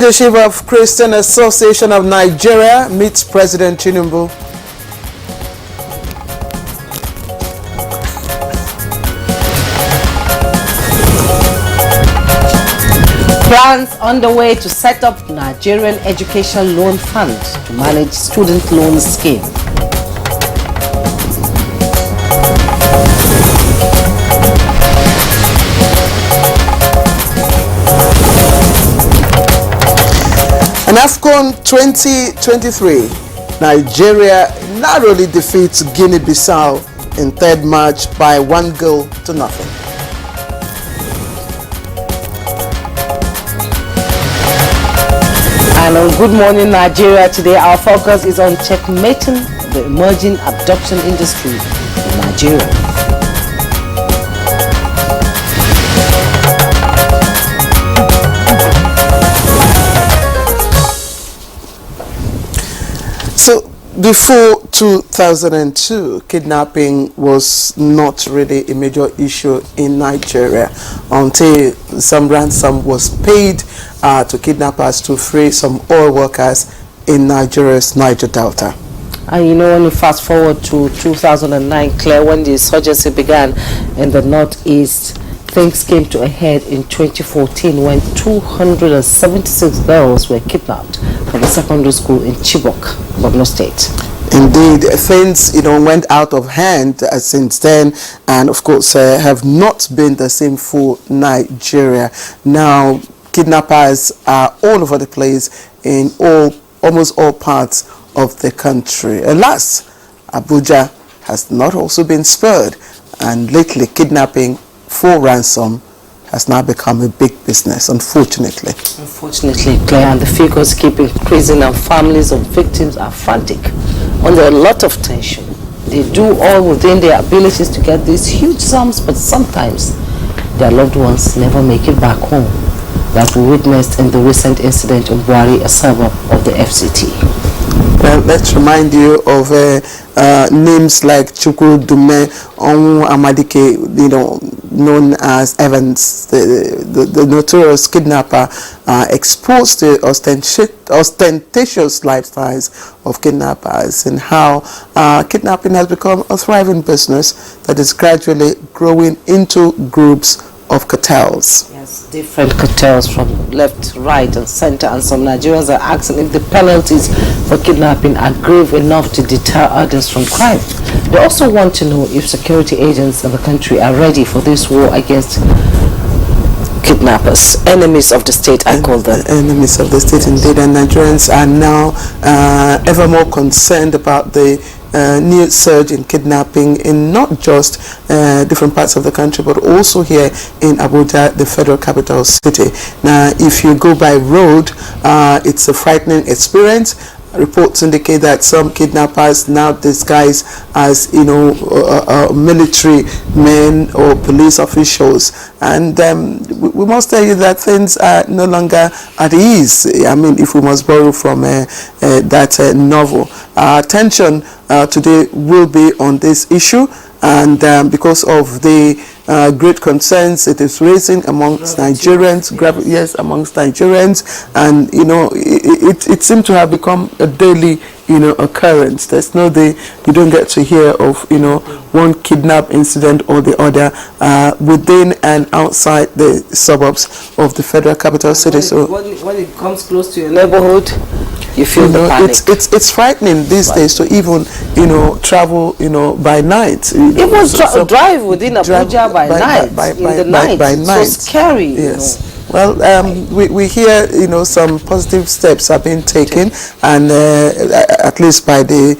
Leadership of Christian Association of Nigeria meets President Tinubu. Plans underway to set up Nigerian Education Loan Fund to manage student loan scheme. And AFCON 2023, Nigeria narrowly defeats Guinea-Bissau in third match by 1-0. And on Good Morning Nigeria today, our focus is on checkmating the emerging abduction industry in Nigeria. So before 2002, kidnapping was not really a major issue in Nigeria until some ransom was paid to kidnappers to free some oil workers in Nigeria's Niger Delta. And you know, when you fast forward to 2009, Claire, when the insurgency began in the northeast, things came to a head in 2014 when 276 girls were kidnapped from a secondary school in Chibok, Borno State. Indeed, things went out of hand since then, and of course have not been the same for Nigeria. Now kidnappers are all over the place in almost all parts of the country. Alas, Abuja has not also been spared, and lately kidnapping for ransom has now become a big business, unfortunately. Unfortunately, Claire, and the figures keep increasing, and families of victims are frantic under a lot of tension. They do all within their abilities to get these huge sums, but sometimes their loved ones never make it back home, like we witnessed in the recent incident in Buhari, a suburb of the FCT. Well, let's remind you of names like Chukwu Dume, Onwu Amadike, known as Evans, the notorious kidnapper, exposed the ostentatious lifestyles of kidnappers and how kidnapping has become a thriving business that is gradually growing into groups of cartels. Yes, different cartels from left, right, and center, and some Nigerians are asking if the penalties for kidnapping are grave enough to deter others from crime. They also want to know if security agents in the country are ready for this war against kidnappers, enemies of the state, I call them. Enemies of the state, indeed, and Nigerians are now ever more concerned about the new surge in kidnapping in not just different parts of the country, but also here in Abuja, the federal capital city. Now, if you go by road, it's a frightening experience. Reports indicate that some kidnappers now disguise as military men or police officials, and we must tell you that things are no longer at ease. I mean, if we must borrow from that novel. Our attention today will be on this issue, and because of the great concerns it is raising amongst Nigerians, amongst Nigerians, and it seemed to have become a daily occurrence. There's no day you don't get to hear of one kidnap incident or the other within and outside the suburbs of the federal capital city. When it comes close to your neighborhood, you feel the panic. It's frightening these days to even travel by night. Even drive within Abuja by night. So scary. Yes. Well, we hear some positive steps have been taken, and at least by the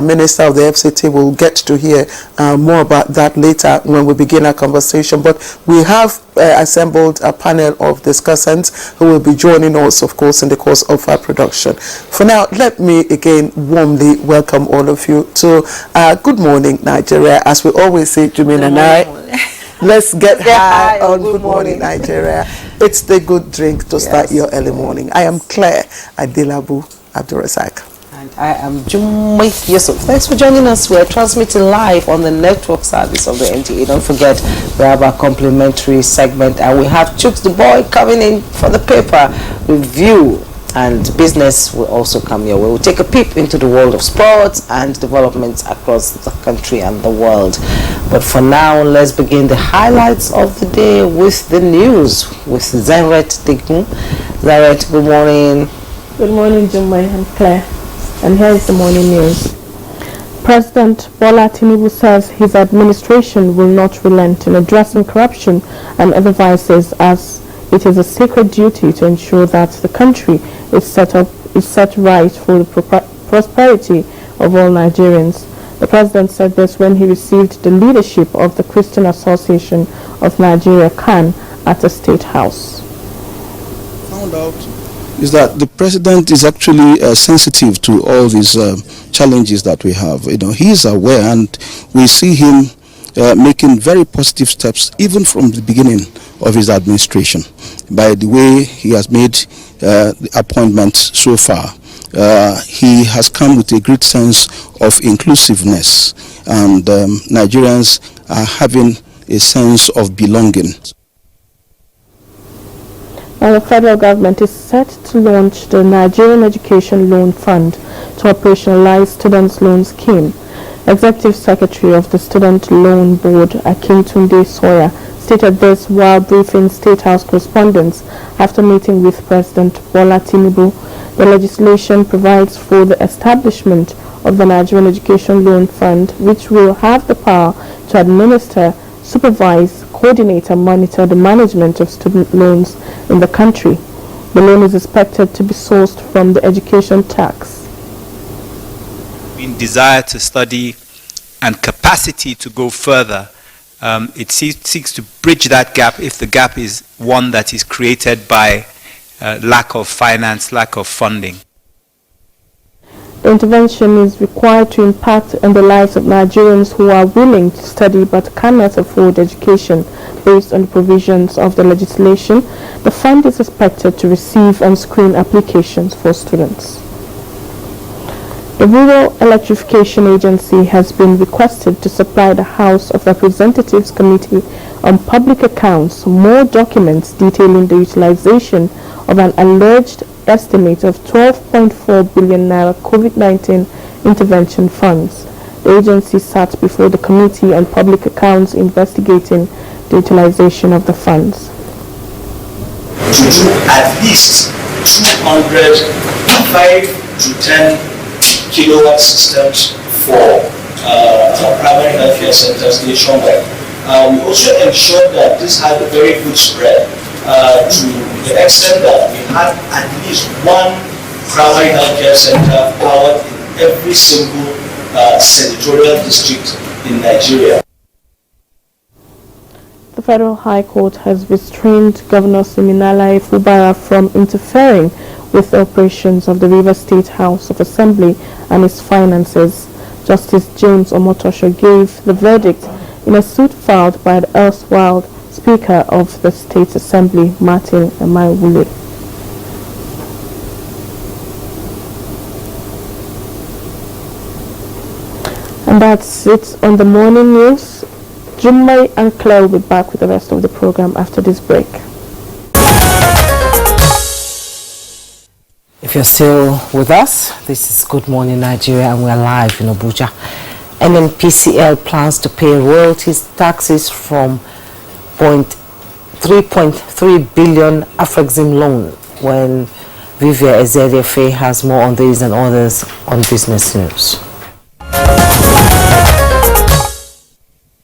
Minister of the FCT, we'll get to hear more about that later when we begin our conversation. But we have assembled a panel of discussants who will be joining us, of course, in the course of our production. For now, let me again warmly welcome all of you to Good Morning Nigeria. As we always say, Jumin and I, let's get high on Good Morning Nigeria. It's the good drink to start your early morning. I am Claire Adelabu Abdurrazak. I And I am Jummai Yusuf. Thanks for joining us. We're transmitting live on the network service of the NTA. Don't forget, we have our complimentary segment, and we have Chooks the Boy coming in for the paper review, and business will also come your way. We'll take a peep into the world of sports and developments across the country and the world. But for now, let's begin the highlights of the day with the news with Zaret Dignu. Zaret, good morning. Good morning, Jummai and Claire. And here is the morning news. President Bola Tinubu says his administration will not relent in addressing corruption and other vices, as it is a sacred duty to ensure that the country is set right for the prosperity of all Nigerians. The president said this when he received the leadership of the Christian Association of Nigeria (CAN) at the State House. Found out is that the president is actually sensitive to all these challenges that we have. He is aware, and we see him making very positive steps even from the beginning of his administration by the way he has made the appointments so far. He has come with a great sense of inclusiveness, and Nigerians are having a sense of belonging. Now, the federal government is set to launch the Nigerian Education Loan Fund to operationalize students' loan scheme. Executive Secretary of the Student Loan Board, Akintunde Sawyer, stated this while briefing State House correspondents after meeting with President Bola Tinubu. The legislation provides for the establishment of the Nigerian Education Loan Fund, which will have the power to administer, supervise, coordinate and monitor the management of student loans in the country. The loan is expected to be sourced from the education tax. In desire to study and capacity to go further, it seeks to bridge that gap if the gap is one that is created by lack of finance, lack of funding. The intervention is required to impact on the lives of Nigerians who are willing to study but cannot afford education. Based on the provisions of the legislation, the fund is expected to receive and screen applications for students. The Rural Electrification Agency has been requested to supply the House of Representatives Committee on Public Accounts more documents detailing the utilization of an alleged estimate of 12.4 billion naira COVID-19 intervention funds. The agency sat before the Committee on Public Accounts investigating the utilization of the funds. To do at least 205 to 10 kilowatt systems for primary healthcare centers nationwide. We also ensured that this had a very good spread to the extent that we had at least one primary healthcare center powered in every single senatorial district in Nigeria. The Federal High Court has restrained Governor Siminalayi Fubara from interfering with the operations of the Rivers State House of Assembly and its finances. Justice James Omotosho gave the verdict in a suit filed by the erstwhile Speaker of the State Assembly, Martin Emaiwule. And that's it on the morning news. Jummai and Claire will be back with the rest of the program after this break. If you're still with us, this is Good Morning Nigeria, and we're live in Abuja. NNPCL plans to pay royalties taxes from 3.3 billion Afrexim loan. When Vivia Ezedefe has more on these and others on Business News.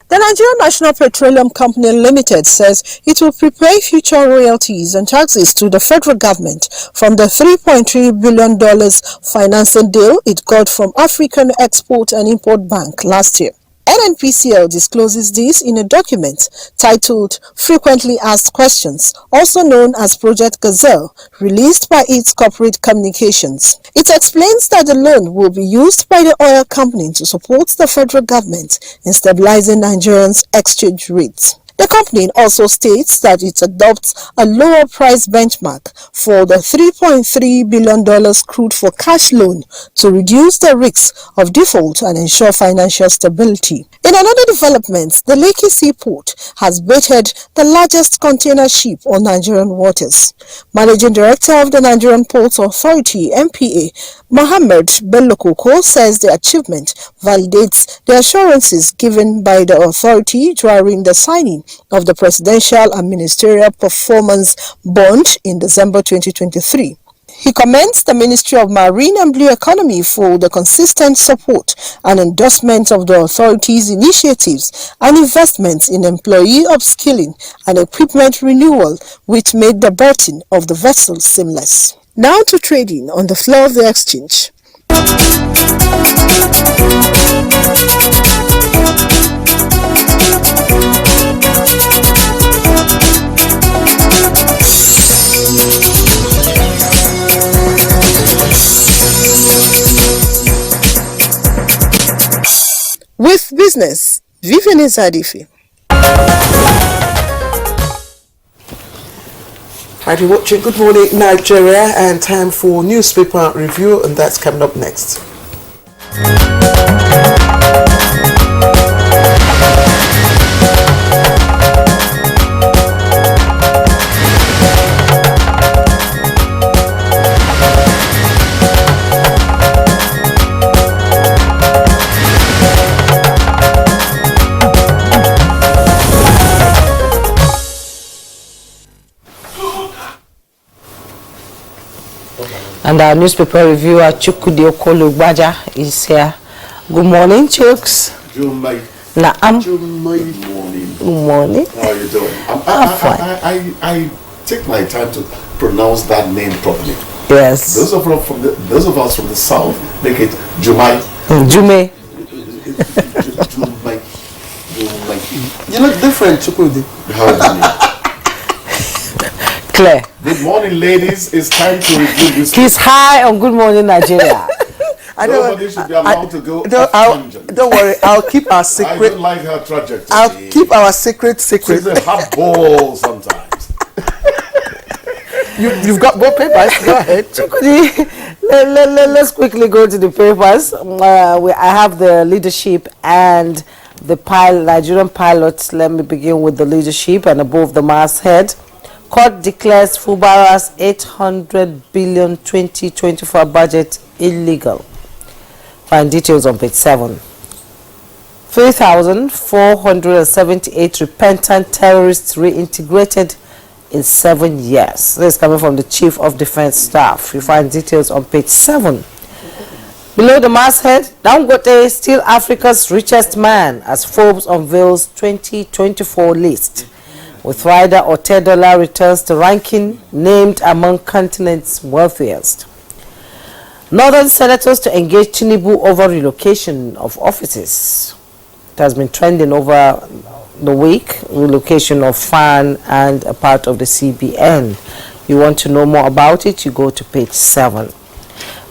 The Nigerian National Petroleum Company Limited says it will prepay future royalties and taxes to the federal government from the $3.3 billion financing deal it got from African Export and Import Bank last year. NNPCL discloses this in a document titled Frequently Asked Questions, also known as Project Gazelle, released by its corporate communications. It explains that the loan will be used by the oil company to support the federal government in stabilizing Nigerians' exchange rates. The company also states that it adopts a lower price benchmark for the $3.3 billion crude for cash loan to reduce the risks of default and ensure financial stability. In another development, the Lekki Seaport has baited the largest container ship on Nigerian waters. Managing Director of the Nigerian Ports Authority, NPA, Mohammed Bello Koko, says the achievement validates the assurances given by the authority during the signing of the Presidential and Ministerial Performance Bond in December 2023. He commends the Ministry of Marine and Blue Economy for the consistent support and endorsement of the authority's initiatives and investments in employee upskilling and equipment renewal, which made the berthing of the vessel seamless. Now to trading on the floor of the exchange. With business, Vivian Zadifi. Hi, you're watching Good Morning Nigeria, and time for newspaper review, and that's coming up next. And our newspaper reviewer, Chukudi Okolo-Gbaja, is here. Good morning, Chooks. Good morning. Good morning. How are you doing? I'm fine. I take my time to pronounce that name properly. Yes. Those of us from the south make it Jumai. Jume. Jumai. You look different, Chukudi. How do you? Claire. Good morning, ladies. It's time to review this. He's high on Good Morning Nigeria. Nobody should be allowed to go don't worry, I'll keep our secret. I don't like her trajectory. I'll keep our secret. She's a hot ball sometimes. You've got more papers. Go ahead. Let's quickly go to the papers. I have the leadership and the Nigerian pilots. Let me begin with the leadership and above the masthead. Court declares Fubara's 800 billion 2024 budget illegal. Find details on page 7. 3,478 repentant terrorists reintegrated in 7 years. This is coming from the Chief of Defense Staff. You find details on page 7. Below the masthead, Dangote is still Africa's richest man as Forbes unveils 2024 list. With rider Otedola returns to ranking, named among continent's wealthiest. Northern senators to engage Tinubu over relocation of offices. It has been trending over the week, relocation of FAN and a part of the CBN. You want to know more about it, you go to page 7.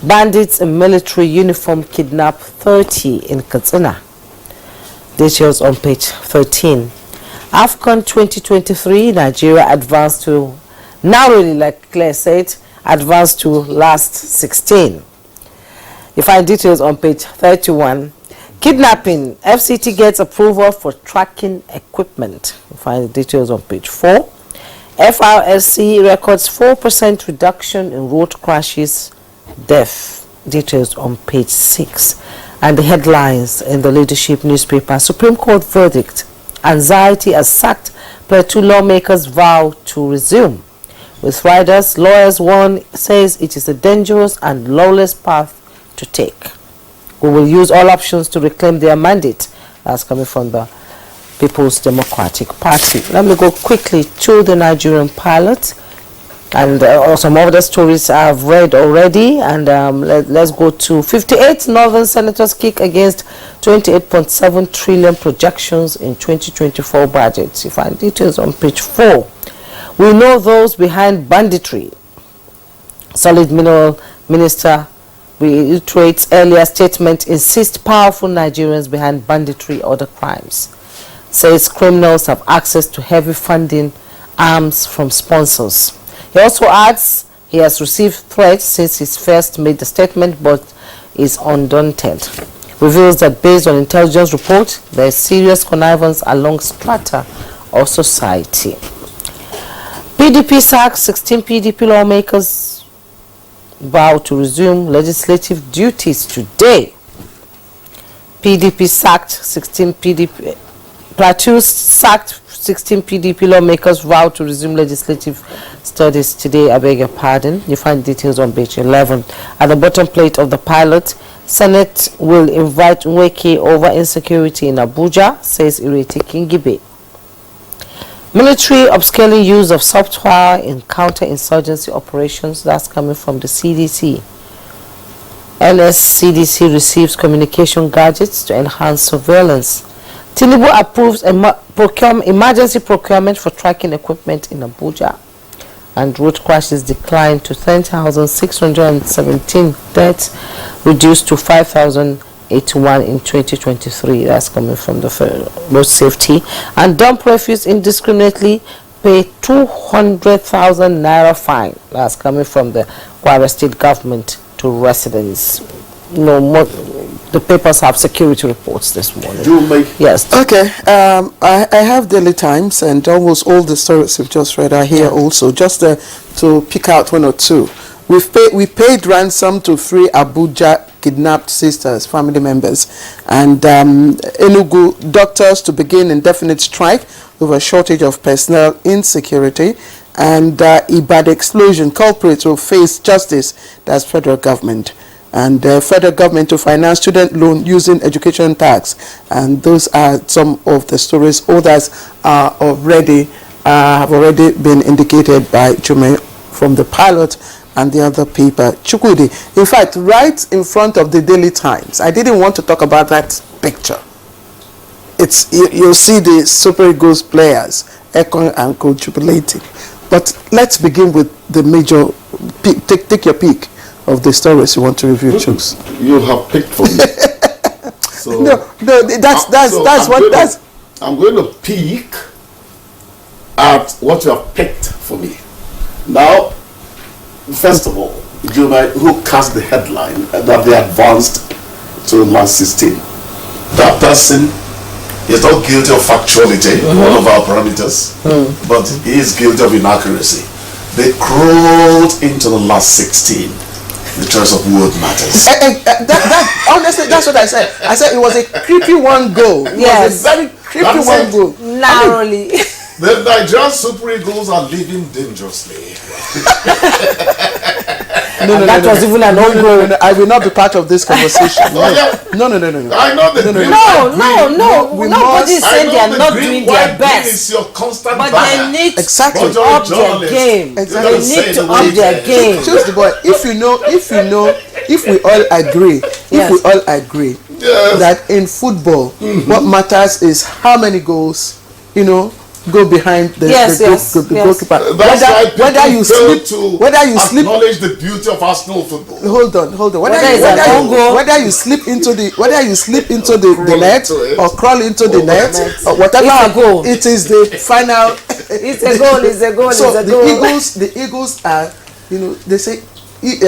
Bandits in military uniform kidnap 30 in Katsina. Details on page 13. AFCON 2023, Nigeria advanced to, narrowly like Claire said, advanced to last 16. You find details on page 31. Kidnapping, FCT gets approval for tracking equipment. You find the details on page 4. FRSC records 4% reduction in road crashes, death. Details on page 6. And the headlines in the leadership newspaper, Supreme Court verdict. Anxiety has sacked Plateau lawmakers vow to resume. With riders, lawyers warn says it is a dangerous and lawless path to take. We will use all options to reclaim their mandate. That's coming from the People's Democratic Party. Let me go quickly to the Nigerian pilot. And some other stories I've read already. And let's go to 58 Northern senators kick against 28.7 trillion projections in 2024 budgets. You find details on page 4. We know those behind banditry. Solid Mineral Minister reiterates earlier statement, insists powerful Nigerians behind banditry or other crimes. says criminals have access to heavy funding arms from sponsors. He also adds he has received threats since he first made the statement, but is undaunted. Reveals that based on intelligence reports, there is serious connivance along strata of society. PDP sacks 16 PDP lawmakers vow to resume legislative duties today. PDP sacked 16 PDP Plateau sacked 16 PDP lawmakers vow to resume legislative studies today. I beg your pardon. You find details on page 11. At the bottom plate of the pilot, Senate will invite Nweke over insecurity in Abuja, says Irete Kingibe. Military upscaling use of software in counter-insurgency operations. That's coming from the CDC. NSCDC receives communication gadgets to enhance surveillance. Tinubu approves emergency procurement for tracking equipment in Abuja. And road crashes declined to 10,617 deaths, reduced to 5,081 in 2023. That's coming from the road safety. And dump refuse indiscriminately, pay 200,000 naira fine. That's coming from the Kwara state government to residents. No more. The papers have security reports this morning. Yes. Okay. I have Daily Times, and almost all the stories we've just read are here also. Just to pick out one or two. We paid ransom to free Abuja kidnapped sisters, family members, and Enugu doctors to begin indefinite strike over shortage of personnel insecurity, and Ibadan explosion culprits will face justice. That's federal government. And federal government to finance student loan using education tax, and those are some of the stories. Others are have already been indicated by Jume from the pilot and the other paper, Chukwudi. In fact, right in front of the Daily Times, I didn't want to talk about that picture. It's you'll see the Super Eagles players, Ekon and co jubilating. But let's begin with the major. Take your pick of the stories you want to review, Chooks. You have picked for me. So I'm going to peek at what you have picked for me. Now, first of all, who cast the headline that they advanced to Man 16? That person is not guilty of factuality, one of our parameters, but he is guilty of inaccuracy. They crawled into the last 16. The choice of word matters. Honestly, that's what I said. I said it was a creepy one goal. Yes, a very creepy one goal. Narrowly. The Nigerian Super Eagles are living dangerously. That was even an own goal. I will not be part of this conversation. No. I know the Nobody's saying they are not doing their best. Is your constant but banner. they need to exactly up their game. Exactly. They need to up their game. Choose the boy. If we all agree, that in football, what matters is how many goals, go behind the goalkeeper. That's whether you slip acknowledge the beauty of Arsenal football. Hold on. Whether you slip into the net or crawl into the net or whatever, it is the final. It's a goal. So the Eagles are, they say,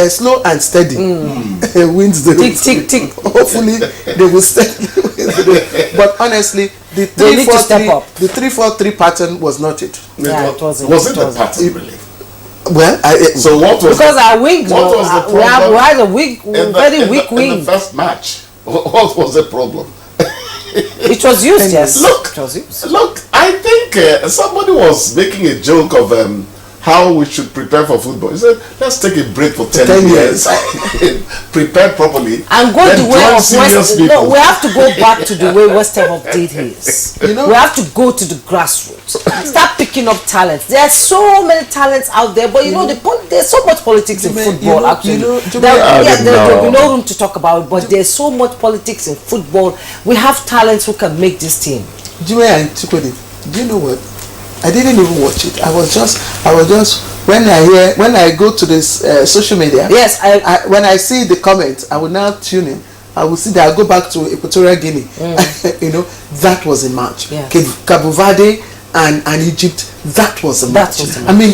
slow and steady wins the tick tick tick. Hopefully they will steadily win the race. But honestly, the 3-4-3 pattern was not it. Yeah, it wasn't. Was it the pattern really? Well, so what was because our wings? What was the problem? We had a very weak wing. In the first match, what was the problem? It was used. Yes. Look. I think somebody was making a joke of how we should prepare for football. He said, let's take a break for 10 years. Prepare properly. And go the way of West. No, we have to go back to the way West Ham did his. We have to go to the grassroots. Start picking up talents. There are so many talents out there, but there's so much politics in football. Actually, there'll be no room to talk about it. But there's so much politics in football. We have talents who can make this team. Jimmy and Chukwudi, do you know what? I didn't even watch it. I was just when I go to this social media. Yes, when I see the comments, I will now tune in. I will see that. I'll go back to Equatorial Guinea. You know, that was a match. Yes. Cabo Verde and Egypt, that was a match. Was a match. I mean,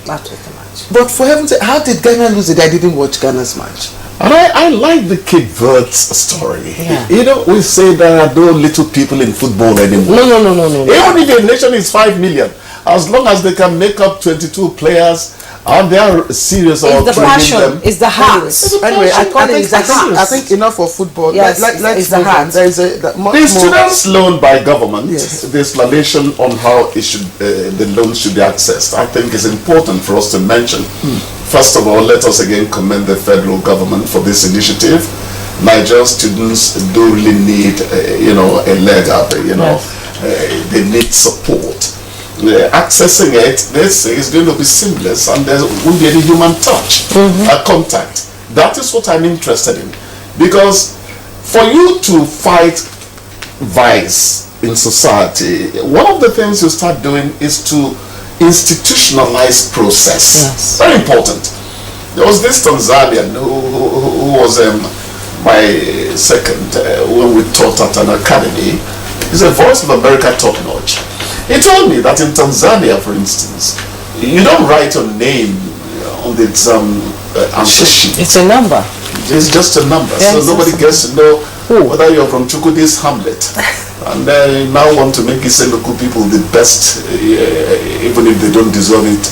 that was the match. but for heaven's sake, how did Ghana lose it? I didn't watch Ghana's match. I like the Cape Verde's story. Yeah. You know, we say there are no little people in football anymore. No. Even if a nation is 5 million, as long as they can make up 22 players and they are serious about It's the training passion. them. It's the heart. Anyway, I I think enough for football. Yes, Let's it's the move on. heart. There is much The more. students loaned by government, Yes. the explanation on how it should, the loans should be accessed, I think is important for us to mention. First of all, let us again commend the federal government for this initiative. Nigerian students do really need, a leg up. They need support. Accessing it, let's say, is going to be seamless, and there won't be any human touch, contact. That is what I'm interested in, because for you to fight vice in society, one of the things you start doing is to institutionalize process. Yes. Very important. There was this Tanzanian who was my second when we taught at an academy. He's a Voice of America top notch. He told me that in Tanzania, for instance, you don't write your name on the exam answer sheet. It's a number. It's just a number, Yes, so nobody gets to know whether you're from Chukwudi's Hamlet. And they now want to make Isenuku people the best, even if they don't deserve it,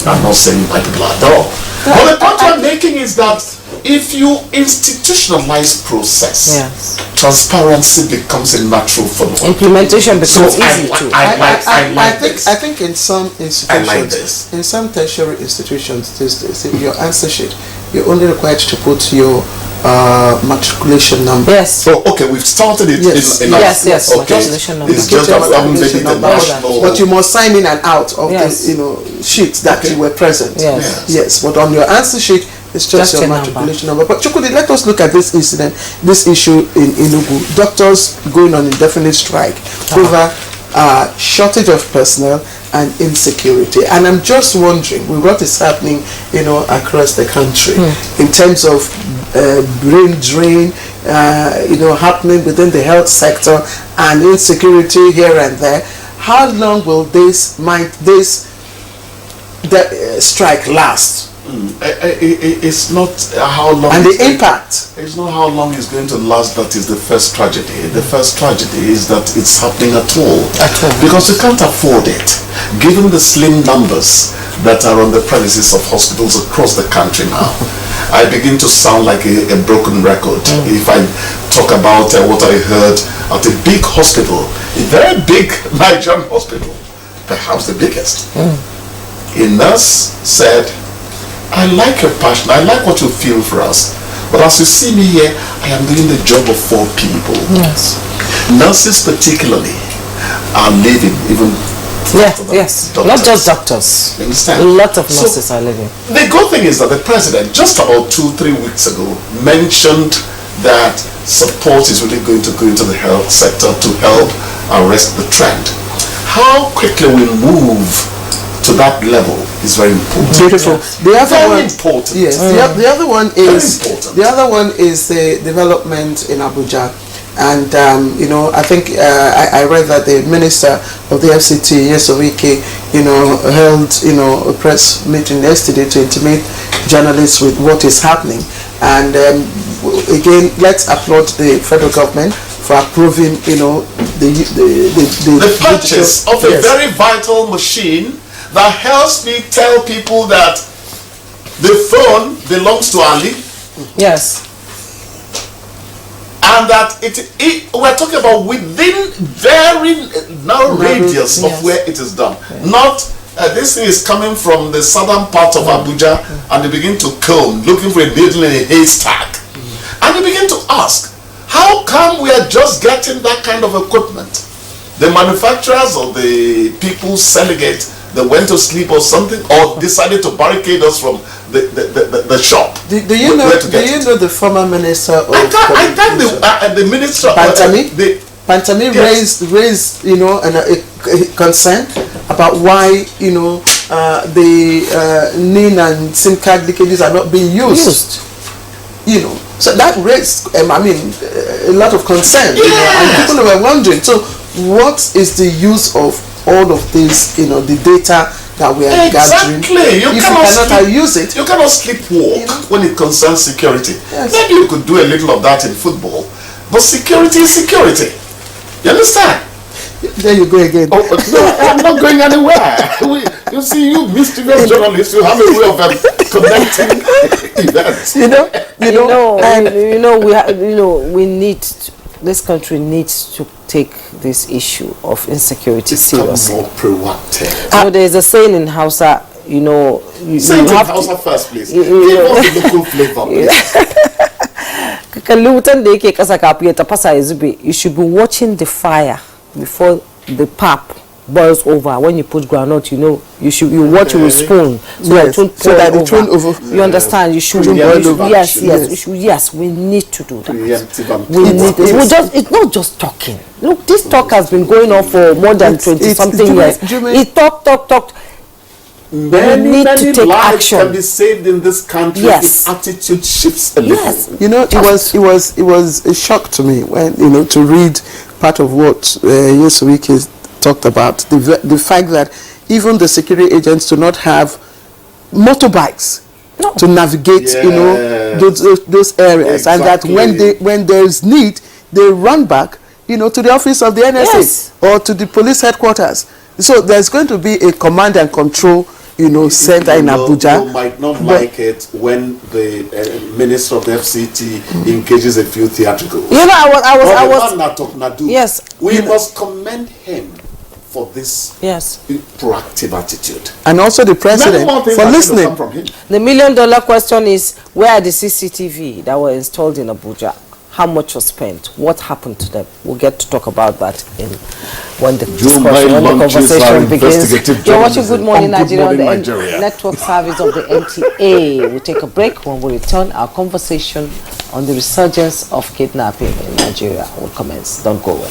I'm not saying white people at all. But the point I'm making is that if you institutionalize process, Yes. transparency becomes a natural phenomenon. Implementation becomes easy too. I think in some institutions, I like this. in some tertiary institutions these days, if your answer sheet, you're only required to put your matriculation number. Yes. So okay, we've started it. Yes. Yes. Okay. Matriculation number. It's just that we haven't made it a national. But you must sign in and out of Yes. the sheets that you were present. Yes. Yes. But on your answer sheet, it's just your a number. matriculation number. But Chukwudi, let us look at this incident, this issue in Enugu. Doctors going on indefinite strike over shortage of personnel and insecurity. And I'm just wondering with what is happening, across the country in terms of brain drain, happening within the health sector and insecurity here and there. How long will this strike last? It's not how long. And the impact. It's not how long it's going to last. That is the first tragedy. The first tragedy is that it's happening at all. Because we can't afford it, given the slim numbers that are on the premises of hospitals across the country now. I begin to sound like a broken record if I talk about what I heard at a big hospital, a very big Nigerian hospital, perhaps the biggest. A nurse said, "I like your passion, I like what you feel for us, but as you see me here, I am doing the job of 4 people. Yes. Nurses particularly are leaving, even Yes. Not just doctors. You understand? A lot of nurses are leaving. The good thing is that the president, just about 2-3 weeks ago, mentioned that support is really going to go into the health sector to help arrest the trend. How quickly we move to that level is very important. Beautiful. Yes. The other Very one, important. yes. The other one is important. the other one is the development in Abuja, and I think I read that the minister of the FCT, Yesowike, held a press meeting yesterday to intimate journalists with what is happening, and again, let's applaud the federal government for approving the purchase of a very vital machine that helps me tell people that the phone belongs to Ali. Yes. And that we're talking about within very narrow radius of where it is done. Not this thing is coming from the southern part of Abuja, and they begin to comb, looking for a needle in a haystack. And they begin to ask, how come we are just getting that kind of equipment? The manufacturers or the people selling it, they went to sleep or something, or decided to barricade us from the shop. Do you know the former minister of I thank the minister Pantami? Pantami Yes. raised a concern about why the NIN and SIM card leakages are not being used. So that raised, a lot of concern, and people were wondering, so what is the use of all of this, the data that we are gathering? You cannot use it. You cannot sleepwalk when it concerns security. Yes. Maybe you could do a little of that in football, but security is security. You understand? There you go again. Oh, no, I'm not going anywhere. You see, you mischievous journalists, you have a way of connecting events. We need this country needs to take this issue of insecurity seriously. More proactive. There's a saying in Hausa, Say it in Hausa first, please. Give us the local flavor, please. You should be watching the fire before the pap boils over. When you put groundnut, you watch it with spoon so that it won't over. You understand? You should yes, we need to do that. It's not just talking. Look, this talk has been going on for more than 20-something years. It talk. Many lives can be saved in this country if attitude shifts a little. Yes. It was a shock to me when to read part of what Yesuike talked about, the fact that even the security agents do not have motorbikes to navigate those areas, and that when there is need, they run back to the office of the NSA or to the police headquarters. So there's going to be a command and control center in Abuja. You might not like it when the minister of the FCT engages a few theatrical. Yes. We must commend him for this proactive attitude. And also the president for listening. The $1 million question is, where are the CCTV that were installed in Abuja? How much was spent? What happened to them? We'll get to talk about that when the conversation begins. You're watching Good Morning Nigeria on the network service of the NTA. We'll take a break. When we return, our conversation on the resurgence of kidnapping in Nigeria will commence. Don't go away.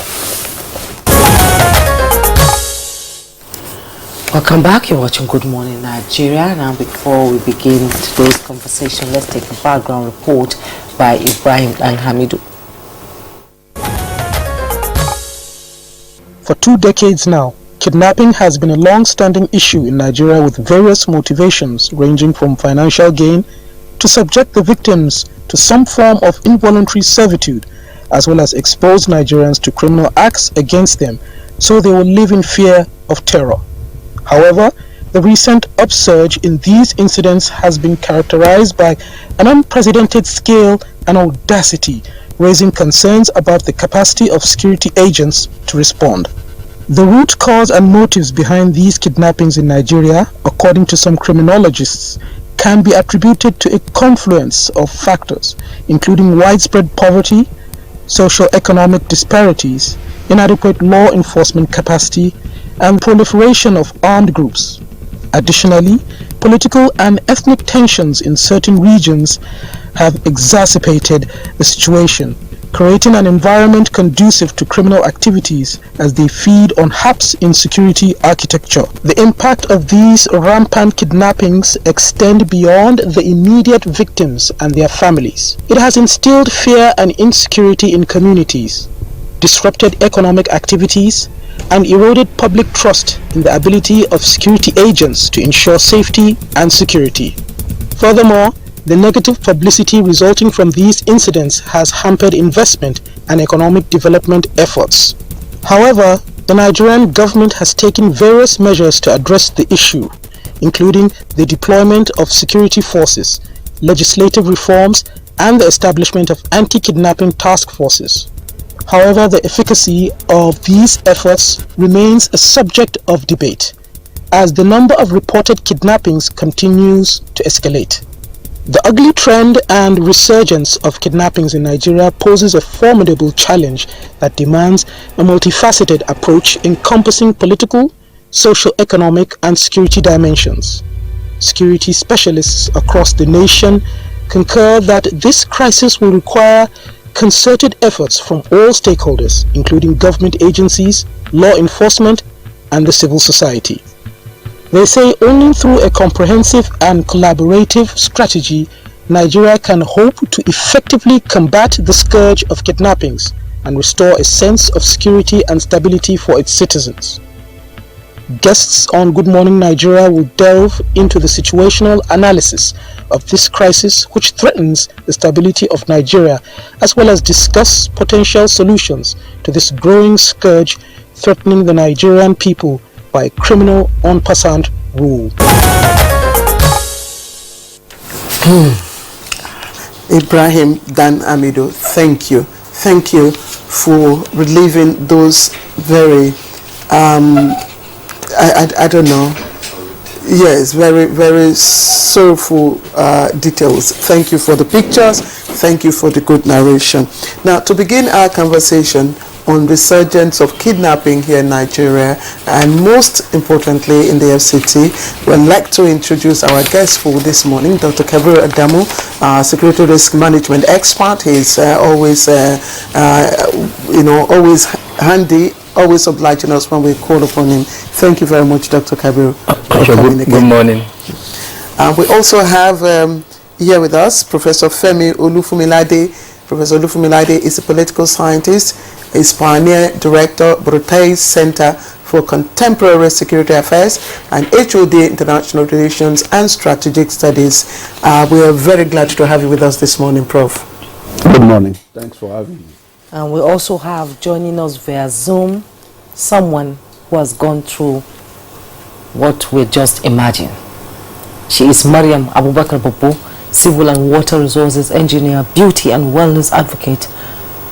Welcome back. You're watching Good Morning Nigeria. Now, before we begin today's conversation, let's take a background report by Ibrahim and Hamidu. For 2 decades now, kidnapping has been a long-standing issue in Nigeria with various motivations ranging from financial gain to subject the victims to some form of involuntary servitude, as well as expose Nigerians to criminal acts against them so they will live in fear of terror. However, the recent upsurge in these incidents has been characterized by an unprecedented scale and audacity, raising concerns about the capacity of security agents to respond. The root cause and motives behind these kidnappings in Nigeria, according to some criminologists, can be attributed to a confluence of factors, including widespread poverty, socio-economic disparities, inadequate law enforcement capacity, and proliferation of armed groups. Additionally, political and ethnic tensions in certain regions have exacerbated the situation, creating an environment conducive to criminal activities as they feed on HAP's insecurity architecture. The impact of these rampant kidnappings extend beyond the immediate victims and their families. It has instilled fear and insecurity in communities, disrupted economic activities, and eroded public trust in the ability of security agents to ensure safety and security. Furthermore, the negative publicity resulting from these incidents has hampered investment and economic development efforts. However, the Nigerian government has taken various measures to address the issue, including the deployment of security forces, legislative reforms, and the establishment of anti-kidnapping task forces. However, the efficacy of these efforts remains a subject of debate, as the number of reported kidnappings continues to escalate. The ugly trend and resurgence of kidnappings in Nigeria poses a formidable challenge that demands a multifaceted approach encompassing political, socio-economic, and security dimensions. Security specialists across the nation concur that this crisis will require concerted efforts from all stakeholders, including government agencies, law enforcement, and the civil society. They say only through a comprehensive and collaborative strategy Nigeria can hope to effectively combat the scourge of kidnappings and restore a sense of security and stability for its citizens. Guests on Good Morning Nigeria will delve into the situational analysis of this crisis which threatens the stability of Nigeria, as well as discuss potential solutions to this growing scourge threatening the Nigerian people by criminal en passant rule. Ibrahim Dan Amido, thank you. Thank you for relieving those very, I don't know, yes, very, very sorrowful details. Thank you for the pictures. Thank you for the good narration. Now, to begin our conversation on resurgence of kidnapping here in Nigeria, and most importantly in the FCT, we'd like to introduce our guest for this morning, Dr. Kabiru Adamu, Security Risk Management expert. He's always, always handy, always obliging us when we call upon him. Thank you very much, Dr. Kabiru. Good morning. We also have here with us Professor Femi Olufumilade. Professor Olufumilade is a political scientist. He's pioneer director, Brutais Center for Contemporary Security Affairs and HOD International Relations and Strategic Studies. We are very glad to have you with us this morning, Prof. Good morning. Thanks for having me. And we also have joining us via Zoom someone who has gone through what we just imagined. She is Mariam Abubakar Bobo, Civil and Water Resources Engineer, Beauty and Wellness Advocate,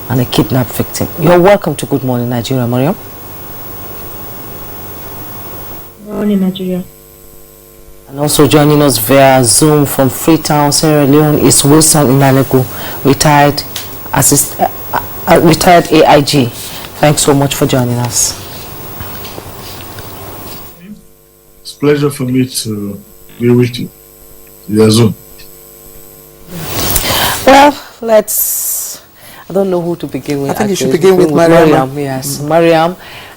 and a kidnapped victim. You're welcome to Good Morning Nigeria, Mariam. Good morning, Nigeria. And also joining us via Zoom from Freetown, Sierra Leone is Wilson Inalegu, retired AIG. Thanks so much for joining us. It's a pleasure for me to be with you via Zoom. Well, I don't know who to begin with. I think you should begin with Mariam. Yes, Mariam.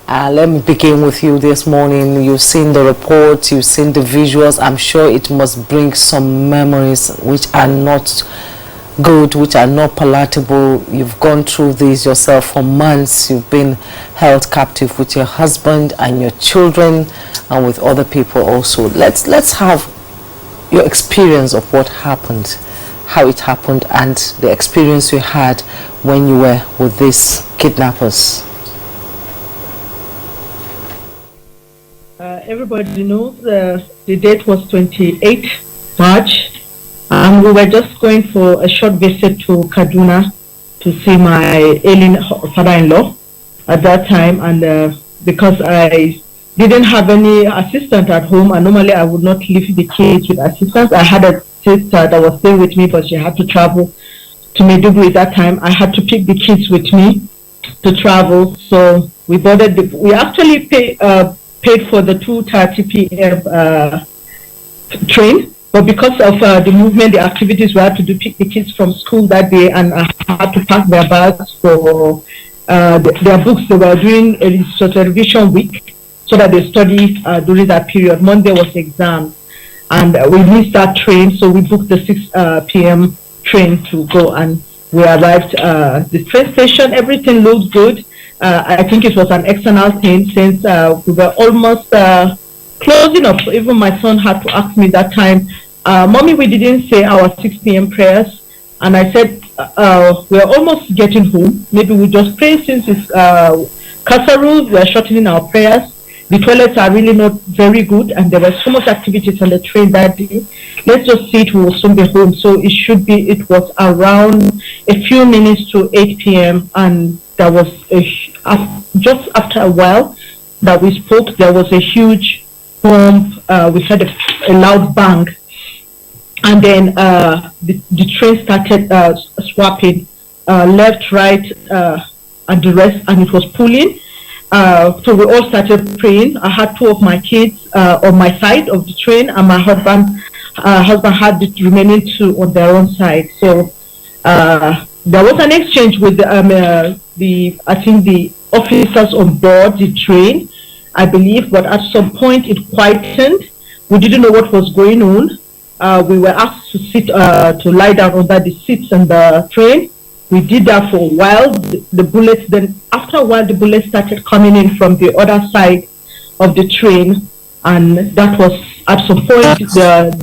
Let me begin with you this morning. You've seen the reports, you've seen the visuals. I'm sure it must bring some memories which are not good, which are not palatable. You've gone through this yourself for months. You've been held captive with your husband and your children and with other people also. Let's have your experience of what happened, how it happened, and the experience you had when you were with these kidnappers. Everybody knows the date was 28 March, and we were just going for a short visit to Kaduna to see my ailing father-in-law at that time, and because I didn't have any assistant at home, and normally I would not leave the kids with assistants. I had a sister that was staying with me, but she had to travel to Maiduguri at that time. I had to pick the kids with me to travel, so we boarded. We actually paid for the 2:30 p.m. Train, but because of the movement, the activities, we had to pick the kids from school that day, and I had to pack their bags for their books. They were doing a revision week so that they study during that period. Monday was exam, and we missed that train, so we booked the 6 p.m. train to go, and we arrived at the train station. Everything looked good. I think it was an external thing since we were almost closing up. Even my son had to ask me that time, Mommy, we didn't say our 6 p.m. prayers. And I said, we're almost getting home. Maybe we just pray since it's Kasarul, we're shortening our prayers. The toilets are really not very good, and there were so much activities on the train that day. Let's just see it, we will soon be home. So it was around a few minutes to 8 p.m. and there was just after a while that we spoke, there was a huge bomb. We heard a loud bang, and then the train started swapping left, right, and the rest, and it was pulling. So we all started praying. I had 2 of my kids on my side of the train, and my husband had the remaining 2 on their own side. So there was an exchange with the officers on board the train, I believe, but at some point it quietened. We didn't know what was going on. we were asked to sit, to lie down under the seats in the train. We did that for a while. The bullets, then after a while, the bullets started coming in from the other side of the train, and that was at some point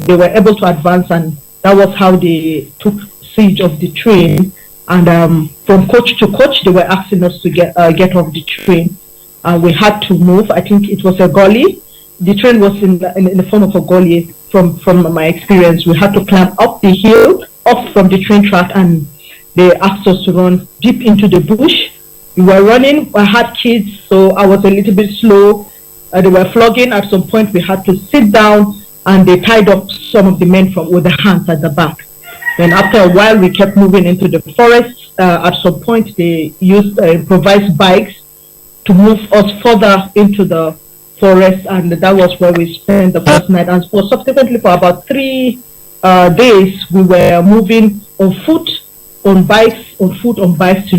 they were able to advance, and that was how they took siege of the train. And from coach to coach, they were asking us to get off the train. We had to move. I think it was a gully. The train was in the form of a gully. From my experience, we had to climb up the hill, up from the train track, and they asked us to run deep into the bush. We were running. I had kids, so I was a little bit slow. They were flogging. At some point, we had to sit down, and they tied up some of the men with their hands at the back. Then after a while, we kept moving into the forest. At some point, they used improvised bikes to move us further into the forest, and that was where we spent the first night. And subsequently, for about 3 days, we were moving on foot, on bikes, till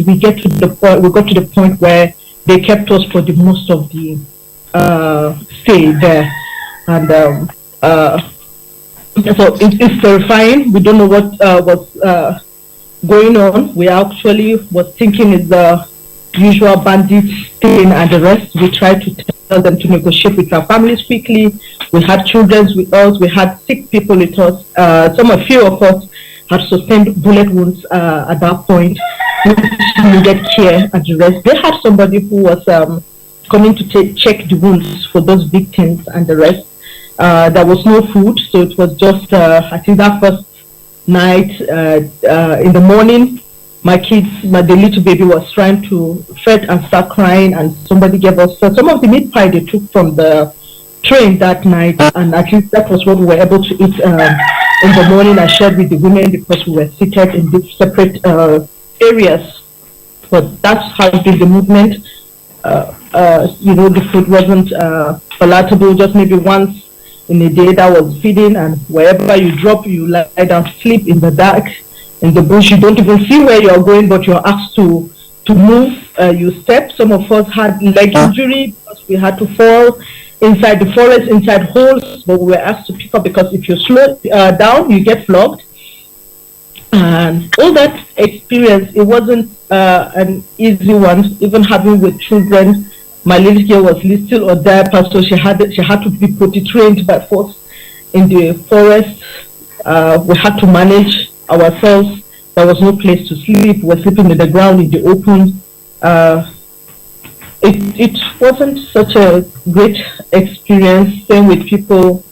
we got to the point where they kept us for the most of the stay there. And so it's terrifying. We don't know what was going on. We actually was thinking it's the usual bandits thing and the rest. We tried to tell them to negotiate with our families quickly. We had children with us. We had sick people with us. A few of us had sustained bullet wounds at that point. We needed care and the rest. They had somebody who was coming to check the wounds for those victims and the rest. There was no food, so it was just, I think that first night, in the morning, the little baby was trying to fed and start crying, and somebody gave us some of the meat pie they took from the train that night, and at least that was what we were able to eat in the morning. I shared with the women because we were seated in separate areas, but that's how did the movement. The food wasn't palatable, just maybe once in a day that was feeding, and wherever you drop, you lie down, sleep in the dark, in the bush. You don't even see where you're going, but you're asked to move. You step. Some of us had leg injury because we had to fall inside the forest, inside holes, but we were asked to pick up because if you slow down, you get flogged. And all that experience, it wasn't an easy one, even having with children. My little girl was still on diaper, so she had to be potty trained by force in the forest. We had to manage ourselves. There was no place to sleep. We were sleeping on the ground in the open. It wasn't such a great experience. Same with people.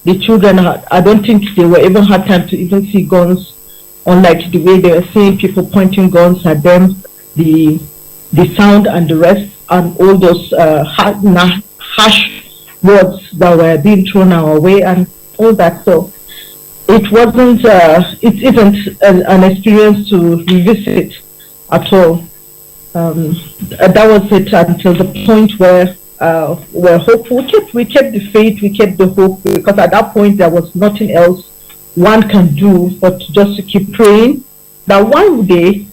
The children, I don't think they were even had time to even see guns, unlike the way they were seeing people pointing guns at them. The sound and the rest, and all those harsh words that were being thrown our way and all that. So it wasn't, it isn't an experience to revisit at all. That was it until the point where we're hopeful. We kept the faith, we kept the hope, because at that point there was nothing else one can do but just to keep praying that one day,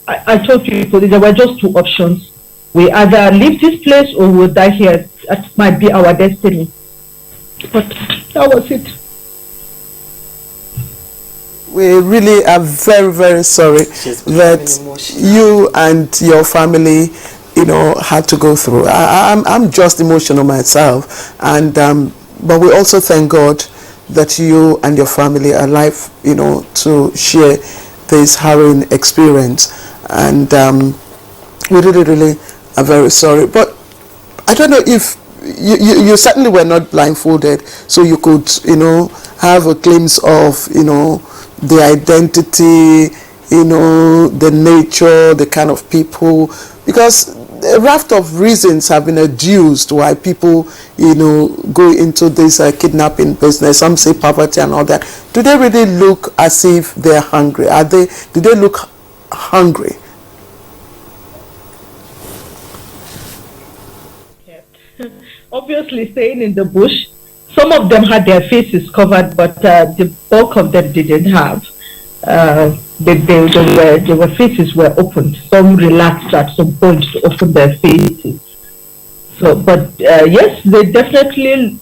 I told people there were just two options. We either leave this place or we'll die here. That might be our destiny. But that was it. We really are very, very sorry that you and your family, had to go through. I'm just emotional myself, and but we also thank God that you and your family are alive, to share this harrowing experience. And we really, really are very sorry. But I don't know if you certainly were not blindfolded, so you could, have a glimpse of, the identity, the nature, the kind of people, because a raft of reasons have been adduced why people, go into this kidnapping business. Some say poverty and all that. Do they really look as if they're hungry? Do they look hungry? Obviously, staying in the bush, some of them had their faces covered, but the bulk of them didn't have. Their faces were opened. Some relaxed at some point to open their faces. So, but yes, they definitely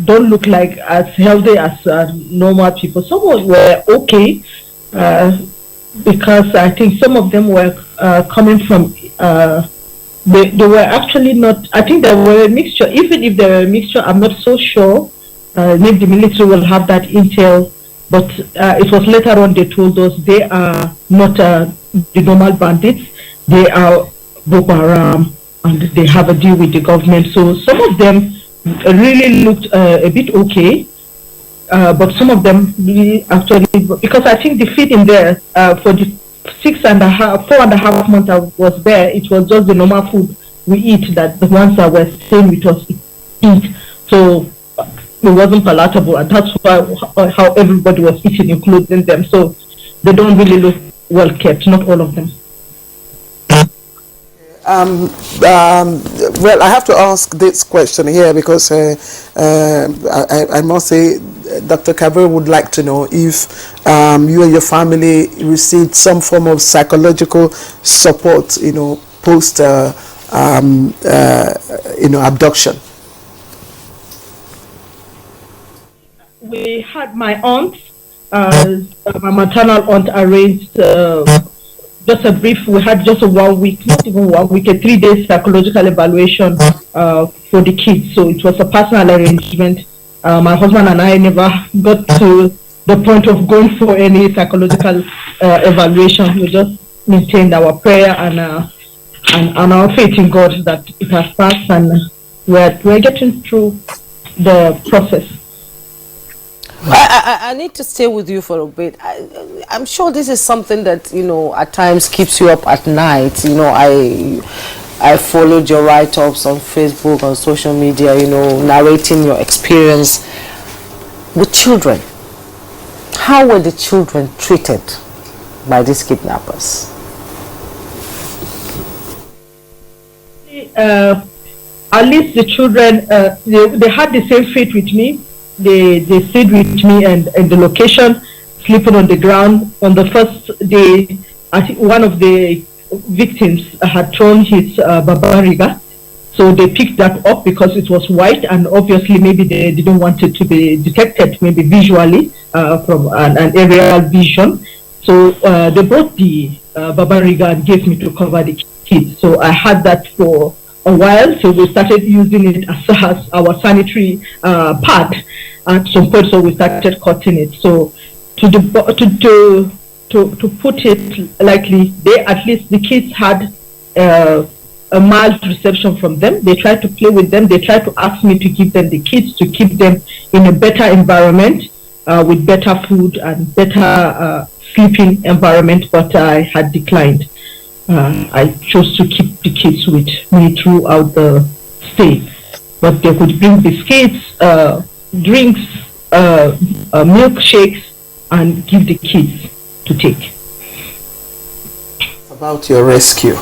don't look like as healthy as normal people. Some were okay, because I think some of them were coming from, they were actually not, I think they were a mixture. Even if they were a mixture, I'm not so sure. Maybe the military will have that intel, but it was later on they told us they are not the normal bandits, they are Boko Haram, and they have a deal with the government. So some of them really looked a bit okay, but some of them really actually, because I think the feeding there for the 4.5 months I was there, it was just the normal food we eat that the ones that were staying with us eat. So it wasn't palatable, and that's why how everybody was eating, including them. So they don't really look well kept, not all of them. Well, I have to ask this question here because I must say Dr. Kabir would like to know if you and your family received some form of psychological support, post abduction. We had my aunt, my maternal aunt arranged just a brief, we had just a 1 week, not even 1 week, a 3-day psychological evaluation for the kids. So it was a personal arrangement. My husband and I never got to the point of going for any psychological evaluation. We just maintained our prayer and our faith in God that it has passed, and we're getting through the process. I need to stay with you for a bit. I'm sure this is something that, at times keeps you up at night. I followed your write-ups on Facebook, on social media, narrating your experience with children. How were the children treated by these kidnappers? At least the children, they had the same fate with me. They stayed with me and the location, sleeping on the ground. On the first day, I think one of the victims had thrown his babariga, so they picked that up because it was white, and obviously maybe they didn't want it to be detected, maybe visually from an aerial vision. So they brought the babariga and gave me to cover the kids. So I had that for a while, so we started using it as our sanitary pad at some point. So we started cutting it. So to put it lightly, at least the kids had a mild reception from them. They tried to play with them. They tried to ask me to give them the kids, to keep them in a better environment with better food and better sleeping environment, but I had declined. I chose to keep the kids with me throughout the stay, but they could bring biscuits, drinks, milkshakes, and give the kids to take. About your rescue.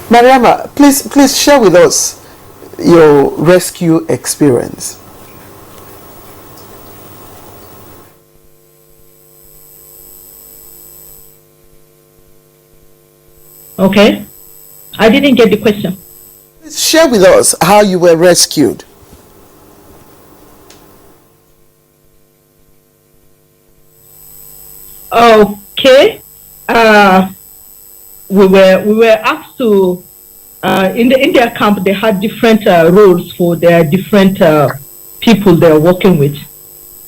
Mariama, please share with us your rescue experience. Okay, I didn't get the question. Please share with us how you were rescued. Okay, we were asked to in their camp. They had different roles for their different people they were working with.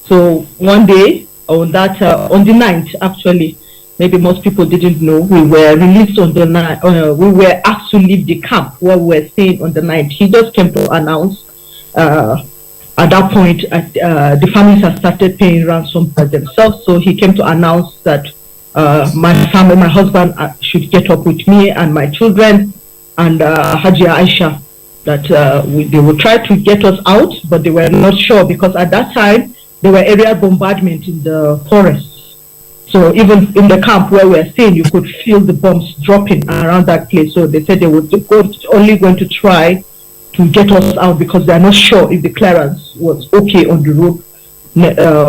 So one day on the 9th, actually, maybe most people didn't know, we were released on the 9th. We were asked to leave the camp where we were staying on the 9th. He just came to announce. At that point, the families had started paying ransom by themselves. So he came to announce that my husband should get up with me and my children and Hajia Aisha, that they would try to get us out, but they were not sure because at that time there were aerial bombardment in the forests. So even in the camp where we were staying, you could feel the bombs dropping around that place. So they said they were only going to try to get us out because they are not sure if the clearance was okay on the road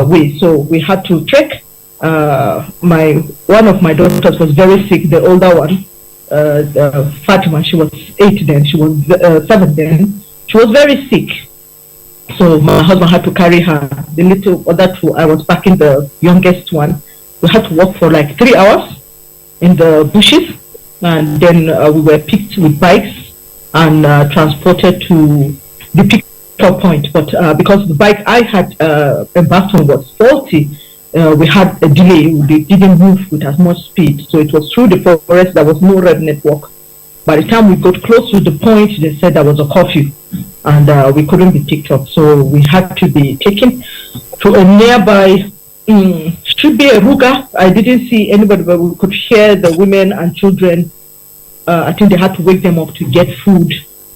way. So we had to trek. One of my daughters was very sick, the older one. Fatima. She was 8 then. She was 7 then. She was very sick. So my husband had to carry her. The little other two, I was packing the youngest one. We had to walk for like 3 hours in the bushes, and then we were picked with bikes and transported to the pickup point. But because the bike I had embarked on was faulty, we had a delay. They didn't move with as much speed. So it was through the forest. There was no road network. By the time we got close to the point, they said there was a curfew and we couldn't be picked up. So we had to be taken to a nearby, should be a Ruga. I didn't see anybody, but we could hear the women and children. I think they had to wake them up to get food